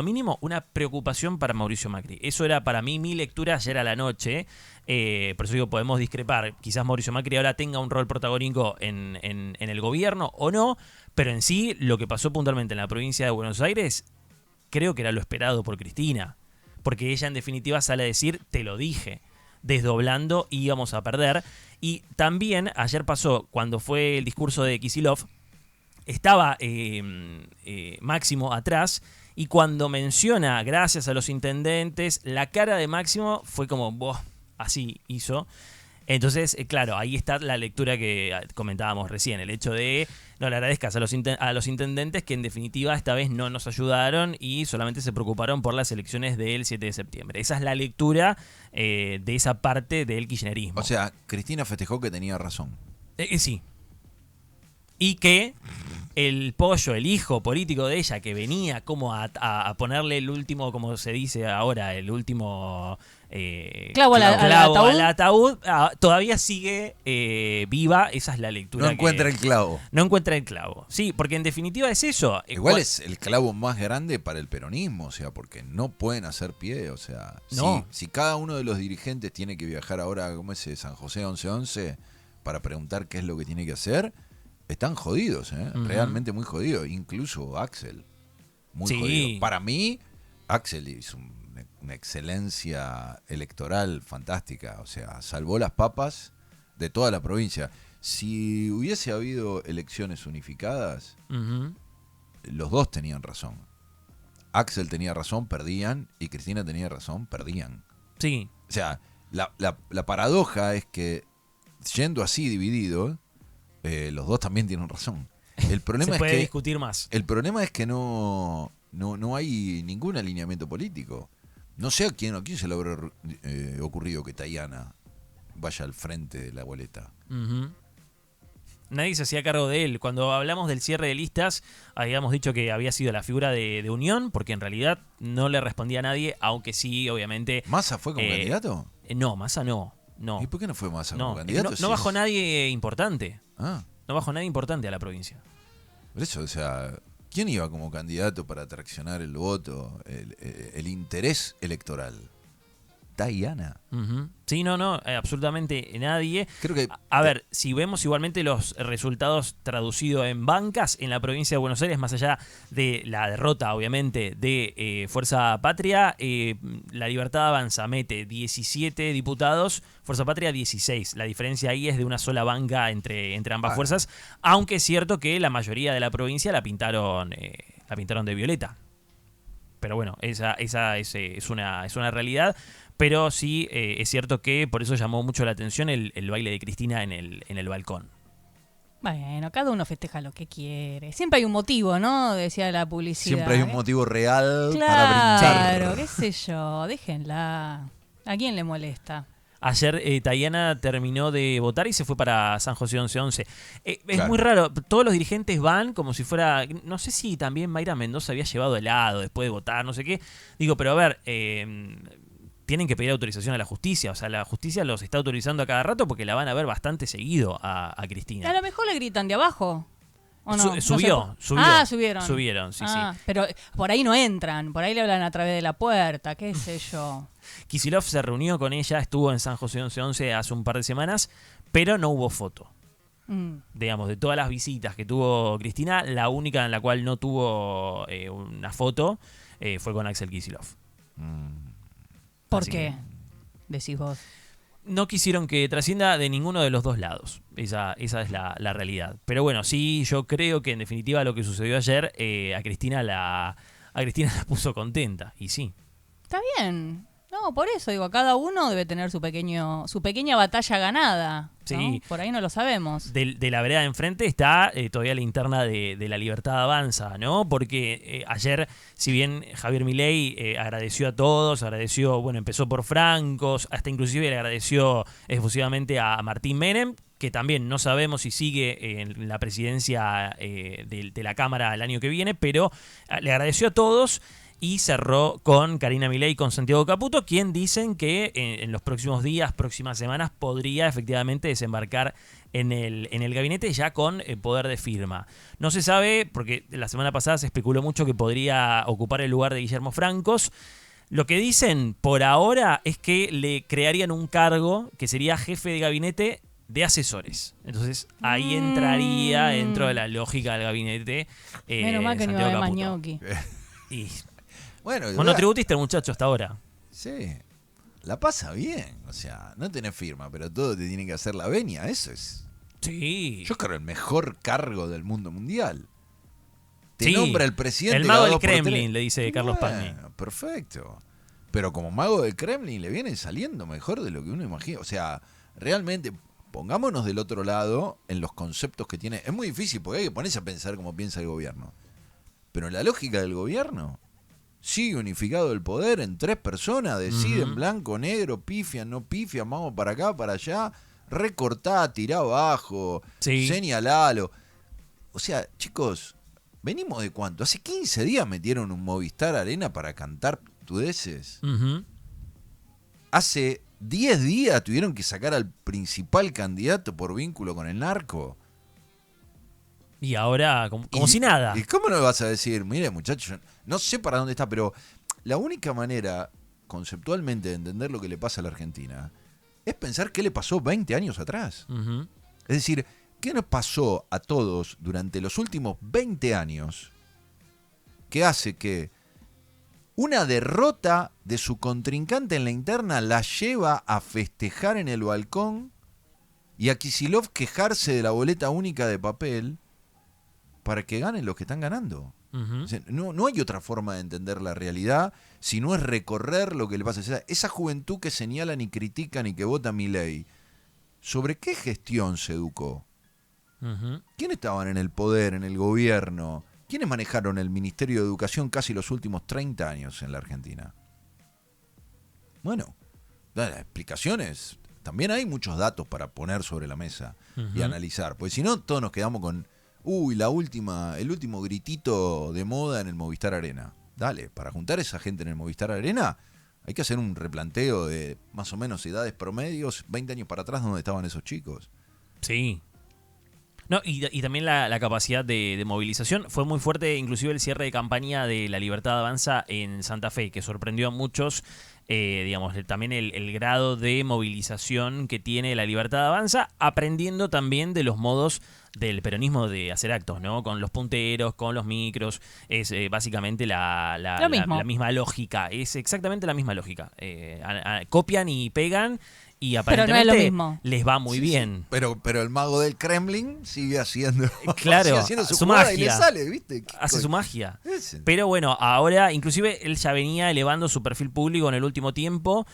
mínimo, una preocupación para Mauricio Macri. Eso era para mí mi lectura ayer a la noche. Por eso digo, podemos discrepar. Quizás Mauricio Macri ahora tenga un rol protagónico en el gobierno o no, pero en sí, lo que pasó puntualmente en la provincia de Buenos Aires, creo que era lo esperado por Cristina. Porque ella en definitiva sale a decir, te lo dije, desdoblando íbamos a perder. Y también ayer pasó, cuando fue el discurso de Kicillof, estaba Máximo atrás, y cuando menciona gracias a los intendentes, la cara de Máximo fue como, "Buah", así hizo. Entonces, claro, ahí está la lectura que comentábamos recién, el hecho de no le agradezcas a los intendentes que en definitiva esta vez no nos ayudaron y solamente se preocuparon por las elecciones del 7 de septiembre. Esa es la lectura de esa parte del kirchnerismo. O sea, Cristina festejó que tenía razón. Sí. Y que el pollo, el hijo político de ella, que venía como a ponerle el último, como se dice ahora, el último clavo al ataúd, todavía sigue viva. Esa es la lectura. No encuentra el clavo. No encuentra el clavo. Sí, porque en definitiva es eso. Igual es el clavo más grande para el peronismo, o sea, porque no pueden hacer pie, o sea, No. si cada uno de los dirigentes tiene que viajar ahora, ¿cómo es San José 1111? Para preguntar qué es lo que tiene que hacer, están jodidos, Ujú. realmente muy jodidos, incluso Axel, muy Sí. jodido. Para mí, Axel hizo una excelencia electoral fantástica, o sea, salvó las papas de toda la provincia. Si hubiese habido elecciones unificadas, Ujú. los dos tenían razón. Axel tenía razón, perdían, y Cristina tenía razón, perdían. Sí. O sea, la paradoja es que, yendo así dividido, los dos también tienen razón. El problema Se puede es que discutir más. el problema es que no hay ningún alineamiento político. No sé a quién se le habrá ocurrido que Tayana vaya al frente de la boleta. Ujú. Nadie se hacía cargo de él. Cuando hablamos del cierre de listas, habíamos dicho que había sido la figura de Unión, porque en realidad no le respondía a nadie, aunque sí, obviamente... ¿Massa fue como candidato? No, Massa no. ¿Y por qué no fue Massa No, como candidato? no bajó nadie importante. Ah, No bajó nadie importante a la provincia. por eso, o sea, ¿quién iba como candidato para atraccionar el voto, el interés electoral? Tayana. Ujú. Sí, no, absolutamente nadie. Creo que A ver, si vemos igualmente los resultados traducidos en bancas en la provincia de Buenos Aires, más allá de la derrota, obviamente, de Fuerza Patria, La Libertad Avanza mete 17 diputados, Fuerza Patria 16. La diferencia ahí es de una sola banca entre ambas fuerzas, aunque es cierto que la mayoría de la provincia la pintaron de violeta. Pero bueno, esa es una realidad. Pero sí, es cierto que por eso llamó mucho la atención el baile de Cristina en el balcón. Bueno, cada uno festeja lo que quiere. Siempre hay un motivo, ¿no? Decía la publicidad. siempre hay un motivo real para Claro, brindar. qué sé yo, déjenla. ¿A quién le molesta? Ayer Tayana terminó de votar y se fue para San José 1111. Es Claro. muy raro, todos los dirigentes van como si fuera... No sé si también Mayra Mendoza había llevado helado después de votar, no sé qué. Digo, pero a ver... tienen que pedir autorización a la justicia. O sea, la justicia los está autorizando a cada rato porque la van a ver bastante seguido a Cristina. A lo mejor le gritan de abajo. ¿O no? Subió. Ah, subieron. Subieron, sí. Pero por ahí no entran, por ahí le hablan a través de la puerta, qué sé yo. Kicillof se reunió con ella, estuvo en San José 1111 hace un par de semanas, pero no hubo foto. Digamos, de todas las visitas que tuvo Cristina, la única en la cual no tuvo una foto fue con Axel Kicillof. ¿Por Así qué? Decís vos. No quisieron que trascienda de ninguno de los dos lados. Esa es la realidad. Pero bueno, sí, yo creo que en definitiva lo que sucedió ayer a Cristina la puso contenta. Y sí. Está bien. No, por eso digo, cada uno debe tener su pequeña batalla ganada, ¿no? Sí. Por ahí no lo sabemos. De la vereda de enfrente está todavía la interna de La Libertad Avanza, ¿no? Porque ayer, si bien Javier Milei agradeció a todos, empezó por Francos, hasta inclusive le agradeció efusivamente a Martín Menem, que también no sabemos si sigue en la presidencia de la Cámara el año que viene, pero le agradeció a todos. Y cerró con Karina Milei y con Santiago Caputo, quien dicen que en los próximos días, próximas semanas, podría efectivamente desembarcar en el gabinete ya con poder de firma. No se sabe, porque la semana pasada se especuló mucho que podría ocupar el lugar de Guillermo Francos. Lo que dicen por ahora es que le crearían un cargo que sería jefe de gabinete de asesores. Entonces ahí entraría dentro de la lógica del gabinete Menos mal que no iba a Santiago haber más Caputo. ñoqui. Y Bueno, monotributista el muchacho hasta ahora. sí, la pasa bien. O sea, no tenés firma, pero todo te tiene que hacer la venia. Eso es, Sí. yo creo, el mejor cargo del mundo mundial. Te Sí, nombra el presidente. el mago cada del dos por Kremlin, tres. le dice Carlos Palmi. Perfecto. Pero como mago del Kremlin le viene saliendo mejor de lo que uno imagina. O sea, realmente, pongámonos del otro lado en los conceptos que tiene. Es muy difícil porque hay que ponerse a pensar como piensa el gobierno. Pero la lógica del gobierno sigue unificado el poder en 3 personas, deciden blanco, negro, pifian, no pifian, vamos para acá, para allá, recortá, tirá abajo, Sí. señalalo. O sea, chicos, venimos de cuánto, hace 15 días metieron un Movistar Arena para cantar tudeces. Ujú. Hace 10 días tuvieron que sacar al principal candidato por vínculo con el narco. Y ahora, como si nada. ¿Y cómo no le vas a decir, mire muchachos, no sé para dónde está, pero la única manera conceptualmente de entender lo que le pasa a la Argentina es pensar qué le pasó 20 años atrás? Ujú. Es decir, ¿qué nos pasó a todos durante los últimos 20 años que hace que una derrota de su contrincante en la interna la lleva a festejar en el balcón y a Kicillof quejarse de la boleta única de papel? para que ganen los que están ganando. Ujú. O sea, no hay otra forma de entender la realidad si no es recorrer lo que le pasa. O sea, esa juventud que señalan y critican y que vota Milei, ¿sobre qué gestión se educó? Ujú. ¿Quiénes estaban en el poder, en el gobierno? ¿Quiénes manejaron el Ministerio de Educación casi los últimos 30 años en la Argentina? Bueno, las explicaciones. También hay muchos datos para poner sobre la mesa y Ujú. analizar. Porque si no, todos nos quedamos con, el último gritito de moda en el Movistar Arena. Dale, para juntar a esa gente en el Movistar Arena, hay que hacer un replanteo de más o menos edades promedios, 20 años para atrás, donde estaban esos chicos. Sí. No, y también la capacidad de movilización. Fue muy fuerte, inclusive el cierre de campaña de La Libertad Avanza en Santa Fe, que sorprendió a muchos. Digamos, también el grado de movilización que tiene La Libertad Avanza, aprendiendo también de los modos del peronismo de hacer actos, ¿no? Con los punteros, con los micros. Es básicamente la misma lógica. Es exactamente la misma lógica. Copian y pegan. Y Pero no aparentemente es lo mismo. les va muy Sí, bien. sí. Pero el mago del Kremlin sigue haciendo, Claro, sigue haciendo su su jugada magia. y le sale, ¿viste? ¿Qué Hace coño? su magia. Ese. Pero bueno, ahora inclusive él ya venía elevando su perfil público en el último tiempo,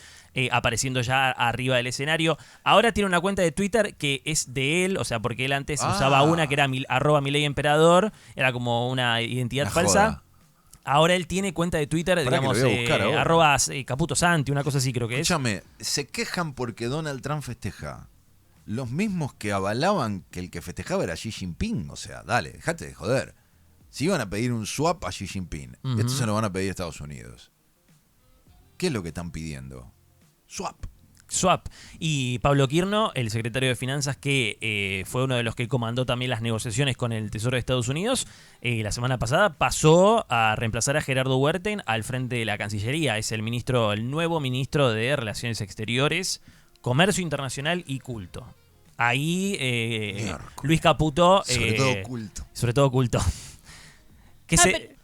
apareciendo ya arriba del escenario. Ahora tiene una cuenta de Twitter que es de él, o sea, porque él antes usaba una que era @MileiEmperador, era como una identidad Una falsa. joda. Ahora él tiene cuenta de Twitter, Pará que digamos, lo voy a buscar ahora. @Caputosanti, una cosa así creo que es. Escúchame, se quejan porque Donald Trump festeja. Los mismos que avalaban que el que festejaba era Xi Jinping. O sea, dale, dejate de joder. Si iban a pedir un swap a Xi Jinping, Ujú. esto se lo van a pedir a Estados Unidos. ¿Qué es lo que están pidiendo? Swap. Swap. Y Pablo Quirno, el secretario de Finanzas, que fue uno de los que comandó también las negociaciones con el Tesoro de Estados Unidos, la semana pasada pasó a reemplazar a Gerardo Huerten al frente de la Cancillería. Es el nuevo ministro de Relaciones Exteriores, Comercio Internacional y Culto. Ahí Miércoles. Luis Caputo... Sobre todo culto. Sobre todo culto. Que Ah, se...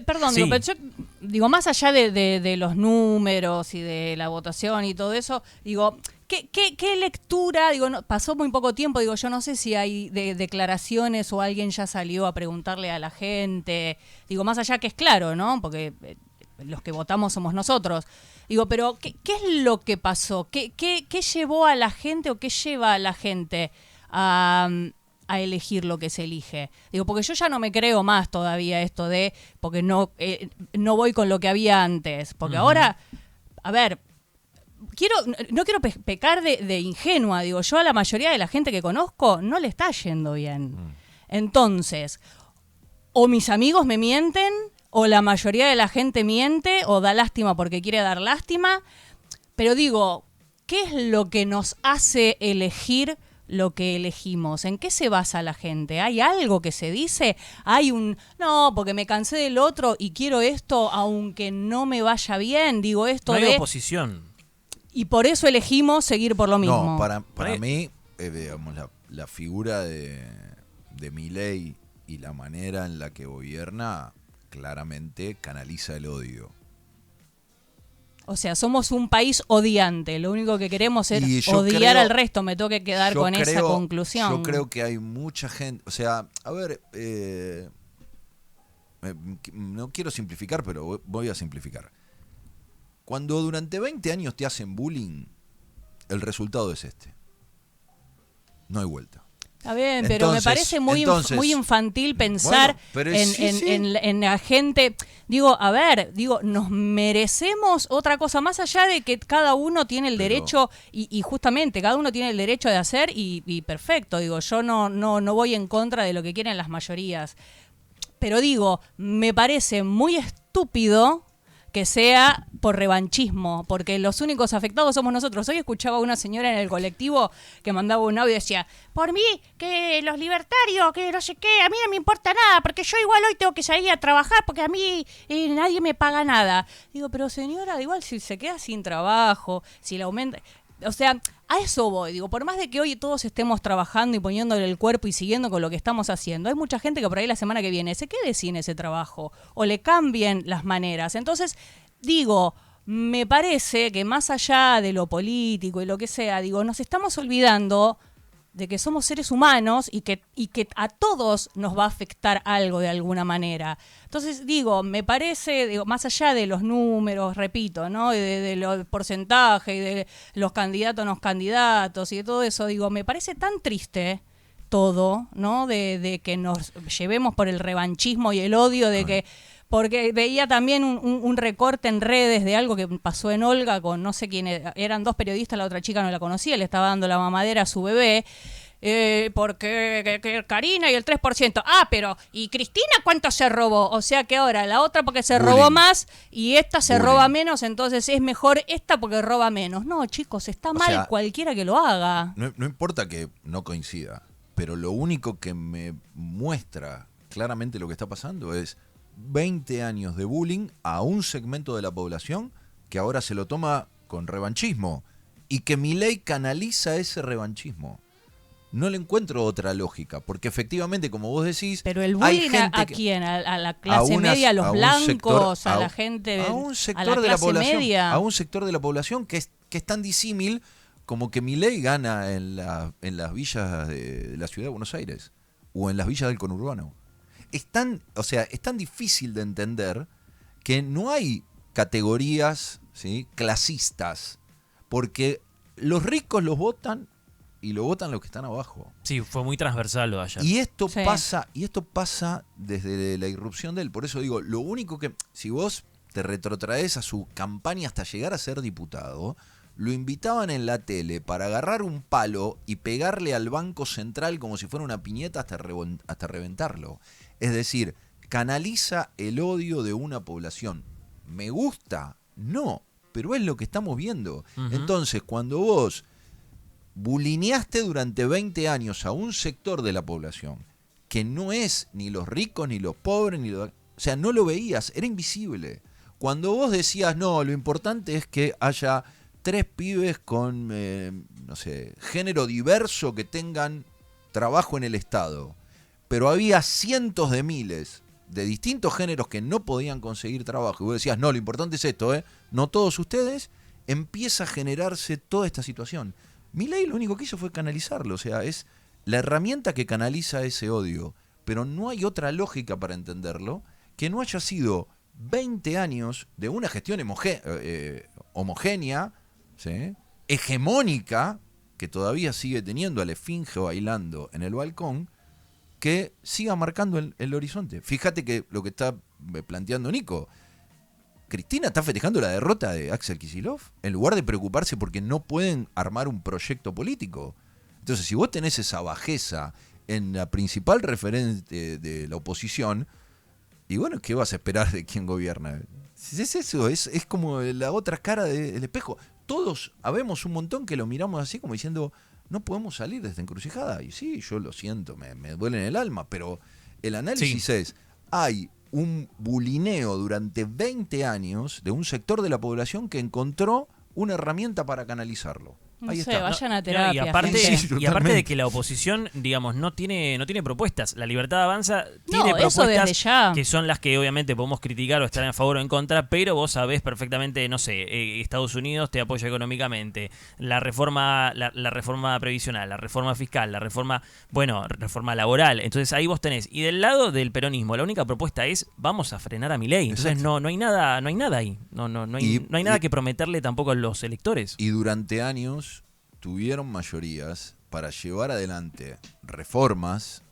Perdón, Sí. pero yo digo, más allá de los números y de la votación y todo eso, digo, ¿qué lectura? Digo, pasó muy poco tiempo, digo, yo no sé si hay declaraciones o alguien ya salió a preguntarle a la gente, digo, más allá que es claro, ¿no? Porque los que votamos somos nosotros. Digo, pero ¿qué es lo que pasó? ¿Qué llevó a la gente o qué lleva a la gente a elegir lo que se elige? Digo, porque yo ya no me creo más todavía esto de, porque no voy con lo que había antes. Porque ahora, a ver, no quiero pecar de ingenua, digo, yo a la mayoría de la gente que conozco no le está yendo bien. Entonces, o mis amigos me mienten, o la mayoría de la gente miente, o da lástima porque quiere dar lástima. Pero digo, ¿qué es lo que nos hace elegir lo que elegimos? ¿En qué se basa la gente? ¿Hay algo que se dice? ¿Hay no, porque me cansé del otro y quiero esto aunque no me vaya bien? Digo esto No hay oposición. y por eso elegimos seguir por lo mismo. No, para mí, digamos, la figura de Milei y la manera en la que gobierna claramente canaliza el odio. O sea, somos un país odiante. Lo único que queremos es Y yo odiar creo- al resto. Me tengo que quedar con esa conclusión. Yo creo que hay mucha gente, o sea, a ver, no quiero simplificar, pero voy a simplificar. Cuando durante 20 años te hacen bullying, el resultado es este. No hay vuelta. Está bien, pero me Entonces- parece muy infantil pensar Bueno, pero en, sí, sí. en la gente. Digo, a ver, nos merecemos otra cosa más allá de que cada uno tiene el Pero- derecho y justamente cada uno tiene el derecho de hacer y perfecto. Digo, yo no voy en contra de lo que quieren las mayorías. Pero digo, me parece muy estúpido que sea por revanchismo, porque los únicos afectados somos nosotros. Hoy escuchaba a una señora en el colectivo que mandaba un audio y decía, por mí, que los libertarios, que no sé qué, a mí no me importa nada, porque yo igual hoy tengo que salir a trabajar, porque a mí nadie me paga nada. Digo, pero señora, igual si se queda sin trabajo, si le aumenta... O sea, a eso voy. Digo, por más de que hoy todos estemos trabajando y poniéndole el cuerpo y siguiendo con lo que estamos haciendo, hay mucha gente que por ahí la semana que viene se quede sin ese trabajo o le cambien las maneras. Entonces, digo, me parece que más allá de lo político y lo que sea, digo, nos estamos olvidando de que somos seres humanos y que a todos nos va a afectar algo de alguna manera. Entonces, digo, me parece, más allá de los números, repito, ¿no? De los porcentajes y de los candidatos, no candidatos y de todo eso, digo, me parece tan triste todo, ¿no? De que nos llevemos por el revanchismo y el odio de que... Porque veía también un recorte en redes de algo que pasó en Olga con no sé quién, eran 2 periodistas, la otra chica no la conocía, le estaba dando la mamadera a su bebé, porque que Karina y el 3%. Pero, ¿y Cristina cuánto se robó? O sea que ahora la otra porque se robó más y esta se roba menos, entonces es mejor esta porque roba menos. No, chicos, está mal, sea, cualquiera que lo haga. No importa que no coincida, pero lo único que me muestra claramente lo que está pasando es 20 años de bullying a un segmento de la población que ahora se lo toma con revanchismo y que Milei canaliza ese revanchismo. No le encuentro otra lógica, porque efectivamente, como vos decís... Pero el bullying ¿a quién? ¿A la clase media, a los blancos, a la gente, a un sector a la de la clase población, media? a un sector de la población que es tan disímil como que Milei gana en las villas de la ciudad de Buenos Aires o en las villas del conurbano. Es tan difícil de entender que no hay categorías, ¿sí?, clasistas, porque los ricos los votan y lo votan los que están abajo. Sí, fue muy transversal lo de ayer. Y esto pasa desde la irrupción de él. Por eso digo, lo único que, si vos te retrotraes a su campaña hasta llegar a ser diputado, lo invitaban en la tele para agarrar un palo y pegarle al Banco Central como si fuera una piñeta hasta reventarlo. Es decir, canaliza el odio de una población. ¿Me gusta? No, pero es lo que estamos viendo. Uh-huh. Entonces, cuando vos bulineaste durante 20 años a un sector de la población que no es ni los ricos, ni los pobres, o sea, no lo veías, era invisible. Cuando vos decías, no, lo importante es que haya 3 pibes con, género diverso que tengan trabajo en el Estado, pero había cientos de miles de distintos géneros que no podían conseguir trabajo, y vos decías, no, lo importante es esto, no todos ustedes, empieza a generarse toda esta situación. Milei lo único que hizo fue canalizarlo, o sea, es la herramienta que canaliza ese odio, pero no hay otra lógica para entenderlo que no haya sido 20 años de una gestión homogénea, ¿sí?, hegemónica, que todavía sigue teniendo a la esfinge bailando en el balcón, que siga marcando el horizonte. Fíjate que lo que está planteando Nico, Cristina está festejando la derrota de Axel Kicillof en lugar de preocuparse porque no pueden armar un proyecto político. Entonces, si vos tenés esa bajeza en la principal referente de la oposición, y bueno, ¿qué vas a esperar de quien gobierna? Es eso, es como la otra cara del espejo. Todos habemos un montón que lo miramos así como diciendo, no podemos salir de esta encrucijada. Y sí, yo lo siento, me duele en el alma, pero el análisis es, hay un bulineo durante 20 años de un sector de la población que encontró una herramienta para canalizarlo. No Ahí sé, está. vayan a terapia. Y aparte de que la oposición, digamos, no tiene propuestas. La Libertad Avanza tiene propuestas que son las que obviamente podemos criticar o estar a favor o en contra, pero vos sabés perfectamente, no sé, Estados Unidos te apoya económicamente, la reforma previsional, la reforma fiscal, la reforma laboral. Entonces ahí vos tenés. Y del lado del peronismo, la única propuesta es vamos a frenar a Milei. Entonces no hay nada ahí. No hay nada que prometerle tampoco a los electores. Y durante años tuvieron mayorías para llevar adelante reformas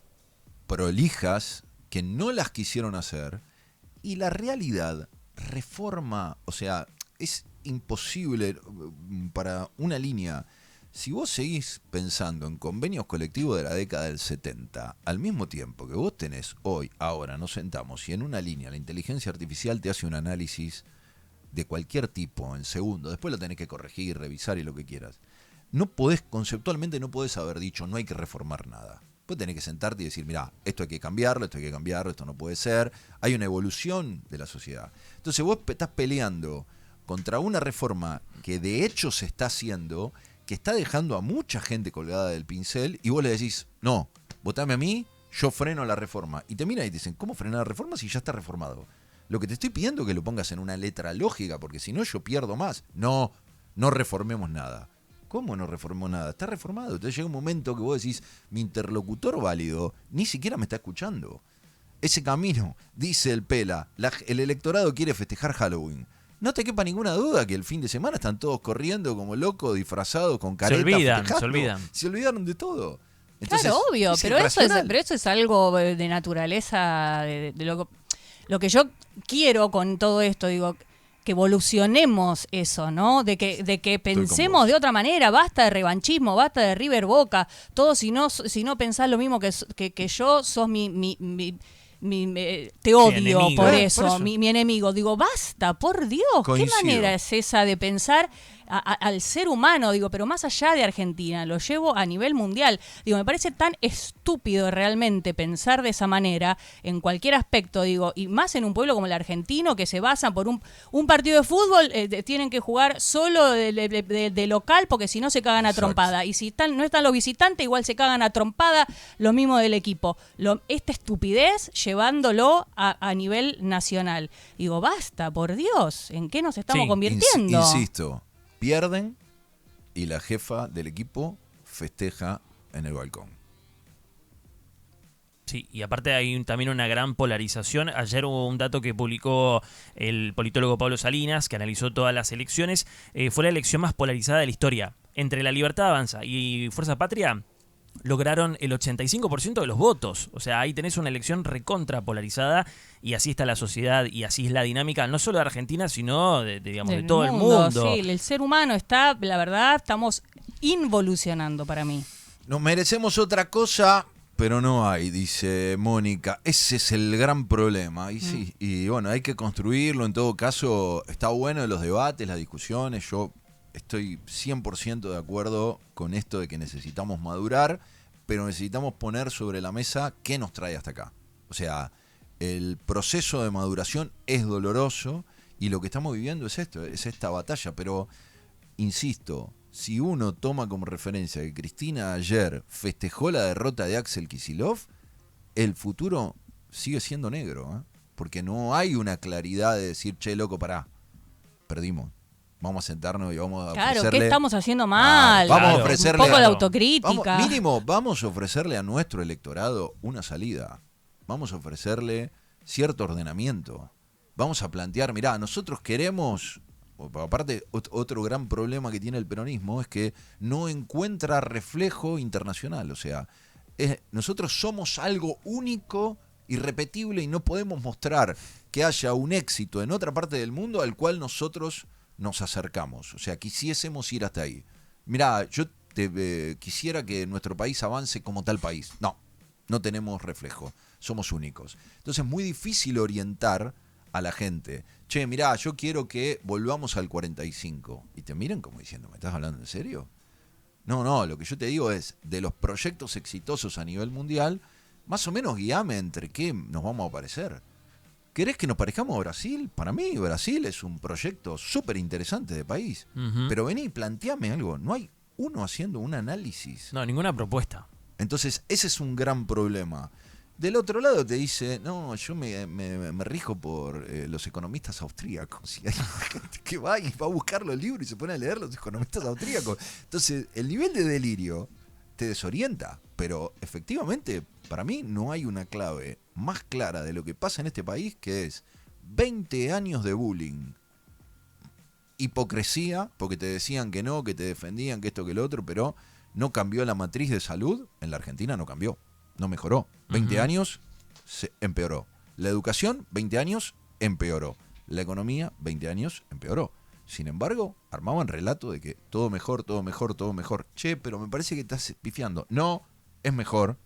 prolijas que no las quisieron hacer, y la realidad, reforma, o sea, es imposible para una línea. Si vos seguís pensando en convenios colectivos de la década del 70, al mismo tiempo que vos tenés hoy, ahora nos sentamos y en una línea la inteligencia artificial te hace un análisis de cualquier tipo en segundo, después lo tenés que corregir, revisar y lo que quieras. Conceptualmente no podés haber dicho no hay que reformar nada. Vos tenés que sentarte y decir, mirá, esto hay que cambiarlo, esto no puede ser. Hay una evolución de la sociedad. Entonces vos estás peleando contra una reforma que de hecho se está haciendo, que está dejando a mucha gente colgada del pincel, y vos le decís, no, votame a mí, yo freno la reforma. Y te miran y te dicen, ¿cómo frenar la reforma si ya está reformado? Lo que te estoy pidiendo es que lo pongas en una letra lógica, porque si no yo pierdo más. No reformemos nada. ¿Cómo no reformó nada? Está reformado. Entonces llega un momento que vos decís, mi interlocutor válido ni siquiera me está escuchando. Ese camino, dice el Pela, el electorado quiere festejar Halloween. No te quepa ninguna duda que el fin de semana están todos corriendo como locos, disfrazados, con caretas. Se olvidan. Se olvidaron de todo. Entonces, claro, obvio, es pero irracional. eso es algo de naturaleza, de lo que yo quiero con todo esto, digo, que evolucionemos eso, ¿no? De que pensemos de otra manera, basta de revanchismo, basta de River Boca, todo si no pensás lo mismo que yo, sos te odio enemigo. por Por eso, eso. mi enemigo. Digo, basta, por Dios, Coincido. ¿qué manera es esa de pensar al ser humano? Digo, pero más allá de Argentina, lo llevo a nivel mundial. Digo, me parece tan estúpido realmente pensar de esa manera en cualquier aspecto, digo, y más en un pueblo como el argentino, que se basa por un partido de fútbol, tienen que jugar solo de local, porque si no se cagan a Exacto. trompada. Y si no están los visitantes, igual se cagan a trompada, lo mismo del equipo. Esta estupidez llevándolo a nivel nacional. Digo, basta, por Dios, ¿en qué nos estamos Sí, convirtiendo? Insisto, pierden y la jefa del equipo festeja en el balcón. Sí, y aparte hay también una gran polarización. Ayer hubo un dato que publicó el politólogo Pablo Salinas, que analizó todas las elecciones. Fue la elección más polarizada de la historia. Entre La Libertad Avanza y Fuerza Patria lograron el 85% de los votos. O sea, ahí tenés una elección recontra polarizada, y así está la sociedad y así es la dinámica, no solo de Argentina, sino digamos, de todo el mundo. Sí, el ser humano está, la verdad, estamos involucionando para mí. Nos merecemos otra cosa, pero no hay, dice Mónica. Ese es el gran problema. Y sí, y bueno, hay que construirlo. En todo caso, está bueno los debates, las discusiones. Yo estoy 100% de acuerdo con esto de que necesitamos madurar, pero necesitamos poner sobre la mesa qué nos trae hasta acá. O sea, el proceso de maduración es doloroso y lo que estamos viviendo es esto, es esta batalla. Pero, insisto, si uno toma como referencia que Cristina ayer festejó la derrota de Axel Kicillof, el futuro sigue siendo negro, ¿eh? Porque no hay una claridad de decir, che, loco, pará, perdimos. Vamos a sentarnos y vamos a Claro, ofrecerle... ¿qué estamos haciendo mal? Vamos a Claro. ofrecerle... Un poco de Claro. autocrítica. Mínimo, vamos a ofrecerle a nuestro electorado una salida. Vamos a ofrecerle cierto ordenamiento. Vamos a plantear, mirá, nosotros queremos... Aparte, otro gran problema que tiene el peronismo es que no encuentra reflejo internacional. O sea, nosotros somos algo único, irrepetible, y no podemos mostrar que haya un éxito en otra parte del mundo al cual nosotros nos acercamos. O sea, quisiésemos ir hasta ahí. Mirá, yo quisiera que nuestro país avance como tal país. No tenemos reflejo. Somos únicos. Entonces es muy difícil orientar a la gente. Che, mirá, yo quiero que volvamos al 45. Y te miran como diciendo, ¿me estás hablando en serio? No, lo que yo te digo es, de los proyectos exitosos a nivel mundial, más o menos guíame entre qué nos vamos a parecer. ¿Querés que nos parezcamos a Brasil? Para mí, Brasil es un proyecto súper interesante de país. Ujú. Pero vení, planteame algo. No hay uno haciendo un análisis. No, ninguna propuesta. Entonces, ese es un gran problema. Del otro lado te dice, no, yo me rijo por los economistas austríacos. Y hay gente que va y va a buscar los libros y se pone a leer los economistas austríacos. Entonces, el nivel de delirio te desorienta. Pero efectivamente, para mí no hay una clave más clara de lo que pasa en este país, que es 20 años de bullying. Hipocresía, porque te decían que no, que te defendían, que esto, que lo otro, pero no cambió la matriz de salud. En la Argentina no cambió. No mejoró. 20 años se empeoró. La educación, 20 años, empeoró. La economía, 20 años, empeoró. Sin embargo, armaban relato de que todo mejor, todo mejor, todo mejor. Che, pero me parece que estás pifiando. No, es mejor.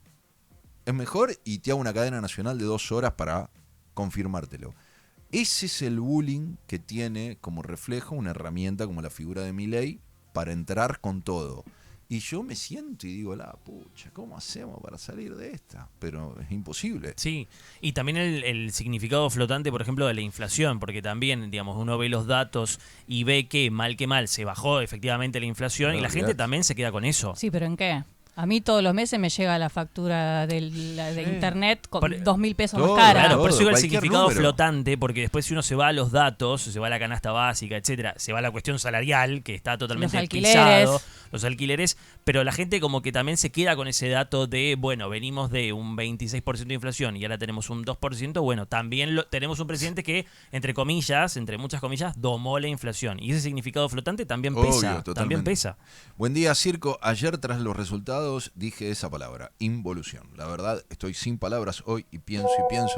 Es mejor, y te hago una cadena nacional de 2 horas para confirmártelo. Ese es el bullying que tiene como reflejo una herramienta como la figura de Milei para entrar con todo. Y yo me siento y digo, la pucha, ¿cómo hacemos para salir de esta? Pero es imposible. Sí, y también el significado flotante, por ejemplo, de la inflación, porque también, digamos, uno ve los datos y ve que mal se bajó efectivamente la inflación, y la gente también se queda con eso. Sí, pero ¿en qué? A mí todos los meses me llega la factura de internet con 2.000 pesos Todo, más cara. Claro, por eso digo el cualquier significado número. flotante, porque después si uno se va a los datos, se va a la canasta básica, etcétera, se va a la cuestión salarial, que está totalmente Los alquileres. pisado, los alquileres, pero la gente como que también se queda con ese dato de, bueno, venimos de un 26% de inflación y ahora tenemos un 2%, bueno, también tenemos un presidente que, entre comillas, entre muchas comillas, domó la inflación. Y ese significado flotante también pesa, Obvio, también pesa. Buen día, Circo. Ayer, tras los resultados, dije esa palabra, involución. La verdad, estoy sin palabras hoy y pienso,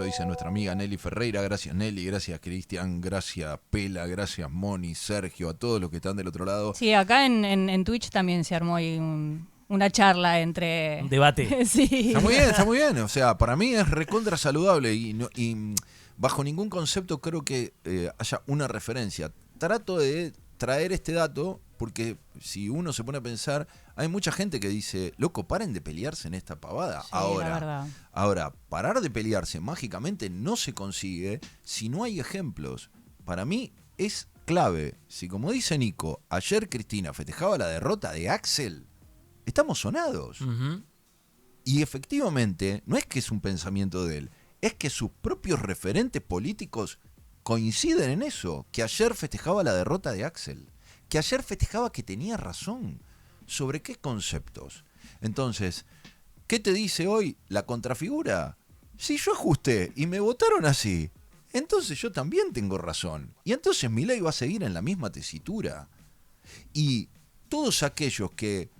dice nuestra amiga Nelly Ferreira. Gracias, Nelly. Gracias, Cristian. Gracias, Pela. Gracias, Moni, Sergio, a todos los que están del otro lado. Sí, acá en Twitch también se armó ahí una charla entre... Un debate. Sí. Está muy bien. O sea, para mí es recontra saludable y bajo ningún concepto creo que haya una referencia. Trato de traer este dato porque si uno se pone a pensar, hay mucha gente que dice, loco, paren de pelearse en esta pavada. Sí, la verdad. Ahora, parar de pelearse mágicamente no se consigue si no hay ejemplos. Para mí es clave. Si, como dice Nico, ayer Cristina festejaba la derrota de Axel, estamos sonados. Ujú. Y efectivamente, no es que es un pensamiento de él, es que sus propios referentes políticos coinciden en eso, que ayer festejaba la derrota de Axel, que ayer festejaba que tenía razón. ¿Sobre qué conceptos? Entonces, ¿qué te dice hoy la contrafigura? Si yo ajusté y me votaron así, entonces yo también tengo razón. Y entonces Milei va a seguir en la misma tesitura. Y todos aquellos que,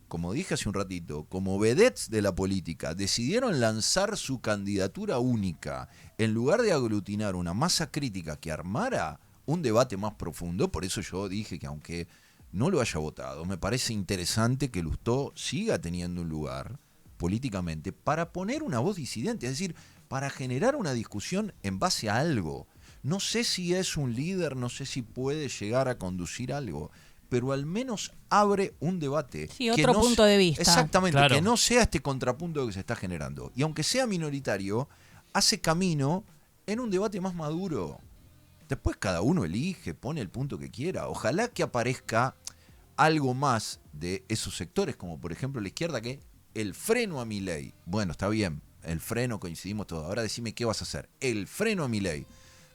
como dije hace un ratito, como vedettes de la política, decidieron lanzar su candidatura única en lugar de aglutinar una masa crítica que armara un debate más profundo. Por eso yo dije que aunque no lo haya votado, me parece interesante que Lustó siga teniendo un lugar políticamente para poner una voz disidente, es decir, para generar una discusión en base a algo. No sé si es un líder, no sé si puede llegar a conducir algo, pero al menos abre un debate. Sí, otro punto de vista. Exactamente, Claro. que no sea este contrapunto que se está generando. Y aunque sea minoritario, hace camino en un debate más maduro. Después cada uno elige, pone el punto que quiera. Ojalá que aparezca algo más de esos sectores, como por ejemplo la izquierda, que el freno a Milei. Bueno, está bien, el freno, coincidimos todos. Ahora decime qué vas a hacer. El freno a Milei.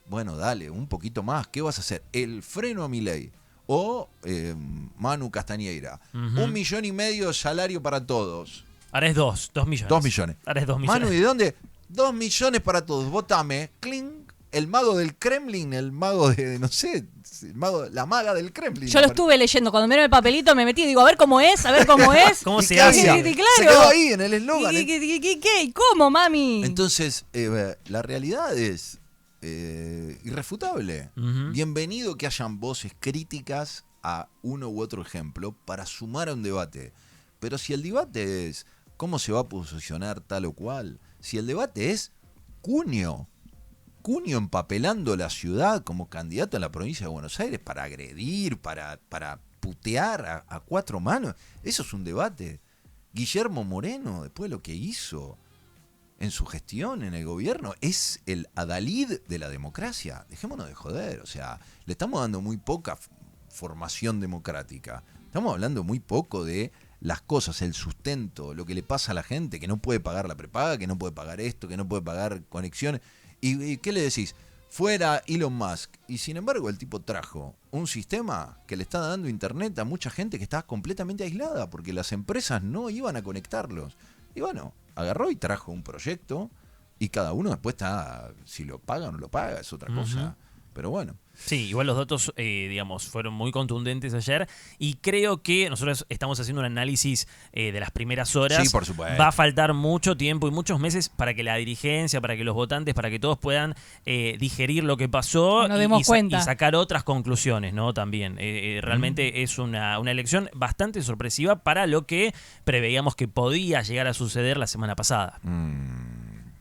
Bueno, dale, un poquito más. ¿Qué vas a hacer? El freno a Milei. O Manu Castañeira. Ujú. 1,5 millones de salario para todos. Ahora es 2 millones. 2 millones. Ahora es 2 millones. Manu, ¿y de dónde? 2 millones para todos. Votame. Cling. El mago del Kremlin, el mago de, no sé, el mago, la maga del Kremlin. Yo lo estuve leyendo, cuando me dieron el papelito me metí, digo, a ver cómo es, a ver cómo es. ¿Cómo ¿Y se qué hace? hacía? Sí, claro. Se quedó ahí en el eslogan. ¿Qué? ¿Cómo, mami? Entonces, la realidad es irrefutable. Ujú. Bienvenido que hayan voces críticas a uno u otro ejemplo para sumar a un debate. Pero si el debate es cómo se va a posicionar tal o cual, si el debate es Cunio empapelando la ciudad como candidato a la provincia de Buenos Aires para agredir, para putear a cuatro manos, eso es un debate. Guillermo Moreno, después de lo que hizo en su gestión en el gobierno, es el adalid de la democracia. Dejémonos de joder, o sea, le estamos dando muy poca formación democrática. Estamos hablando muy poco de las cosas, el sustento, lo que le pasa a la gente, que no puede pagar la prepaga, que no puede pagar esto, que no puede pagar conexiones. ¿Y qué le decís? Fuera Elon Musk. Y sin embargo el tipo trajo un sistema que le está dando internet a mucha gente que está completamente aislada porque las empresas no iban a conectarlos. Y bueno, agarró y trajo un proyecto y cada uno después está, si lo paga o no lo paga, es otra cosa. Pero bueno. Sí, igual los datos, digamos, fueron muy contundentes ayer y creo que nosotros estamos haciendo un análisis de las primeras horas. Sí, por supuesto. Va a faltar mucho tiempo y muchos meses para que la dirigencia, para que los votantes, para que todos puedan digerir lo que pasó Nos demos cuenta. y sacar otras conclusiones, ¿no? También. Realmente es una elección bastante sorpresiva para lo que preveíamos que podía llegar a suceder la semana pasada.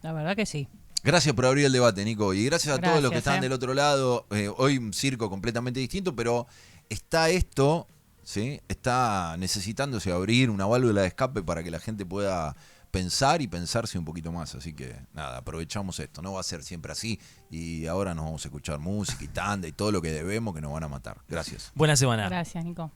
La verdad que sí. Gracias por abrir el debate, Nico. Y gracias a todos los que Gracias, están del otro lado. Hoy un circo completamente distinto, pero está esto, ¿sí? Está necesitándose abrir una válvula de escape para que la gente pueda pensar y pensarse un poquito más. Así que nada, aprovechamos esto. No va a ser siempre así. Y ahora nos vamos a escuchar música y tanda y todo lo que debemos que nos van a matar. Gracias. Buena semana. Gracias, Nico.